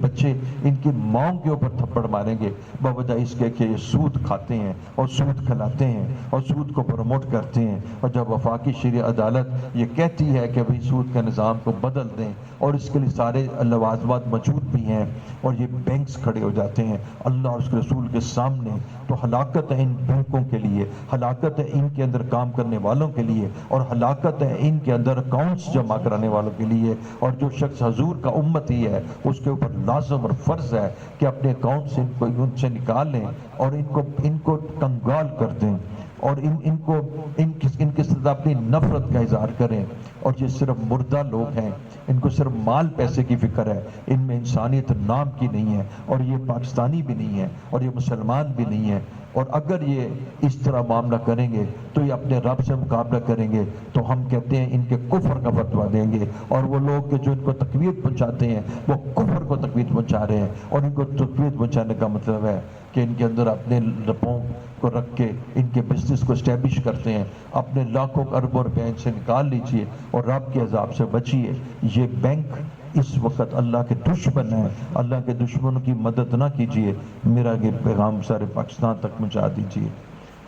بچے ان کی ماں کے اوپر تھپڑ ماریں گے بوجہ اس کے کہ یہ سود کھاتے ہیں اور سود کھلاتے ہیں اور سود کو پروموٹ کرتے ہیں۔ اور جب وفاقی شرعی عدالت یہ کہتی ہے کہ بھئی سود کے نظام کو بدل دیں، اور اس کے لیے سارے لوازمات موجود بھی ہیں، اور یہ بینکس کھڑے ہو جاتے ہیں اللہ اور اس کے رسول کے سامنے، تو ہلاکت ہے ان بینکوں کے لیے، ہلاکت ہے ان کے اندر کام کرنے والوں کے لیے، اور ہلاکت ہے ان کے اندر اکاؤنٹس جمع کرانے والوں کے لیے۔ اور جو شخص حضور کا امتی ہے اس کے اوپر لازم اور فرض ہے کہ اپنے اکاؤنٹ سے ان سے نکال لیں اور ان کو کنگال کر دیں، اور ان کے ساتھ اپنی نفرت کا اظہار کریں۔ اور یہ صرف مردہ لوگ ہیں، ان کو صرف مال پیسے کی فکر ہے، ان میں انسانیت نام کی نہیں ہے، اور یہ پاکستانی بھی نہیں ہے اور یہ مسلمان بھی نہیں ہے۔ اور اگر یہ اس طرح معاملہ کریں گے تو یہ اپنے رب سے مقابلہ کریں گے، تو ہم کہتے ہیں ان کے کفر کا فتویٰ دیں گے، اور وہ لوگ کہ جو ان کو تقویت پہنچاتے ہیں وہ کفر کو تقویت پہنچا رہے ہیں۔ اور ان کو تقویت پہنچانے کا مطلب ہے کہ ان کے اندر اپنے لپوں کو رکھ کے ان کے بزنس کو اسٹیبلش کرتے ہیں، اپنے لاکھوں اربوں روپے ان سے نکال لیجئے اور رب کے عذاب سے بچیے۔ یہ بینک اس وقت اللہ کے دشمن ہیں، اللہ کے دشمنوں کی مدد نہ کیجیے۔ میرا یہ پیغام سارے پاکستان تک پہنچا دیجیے۔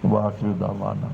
وآخر دعوانا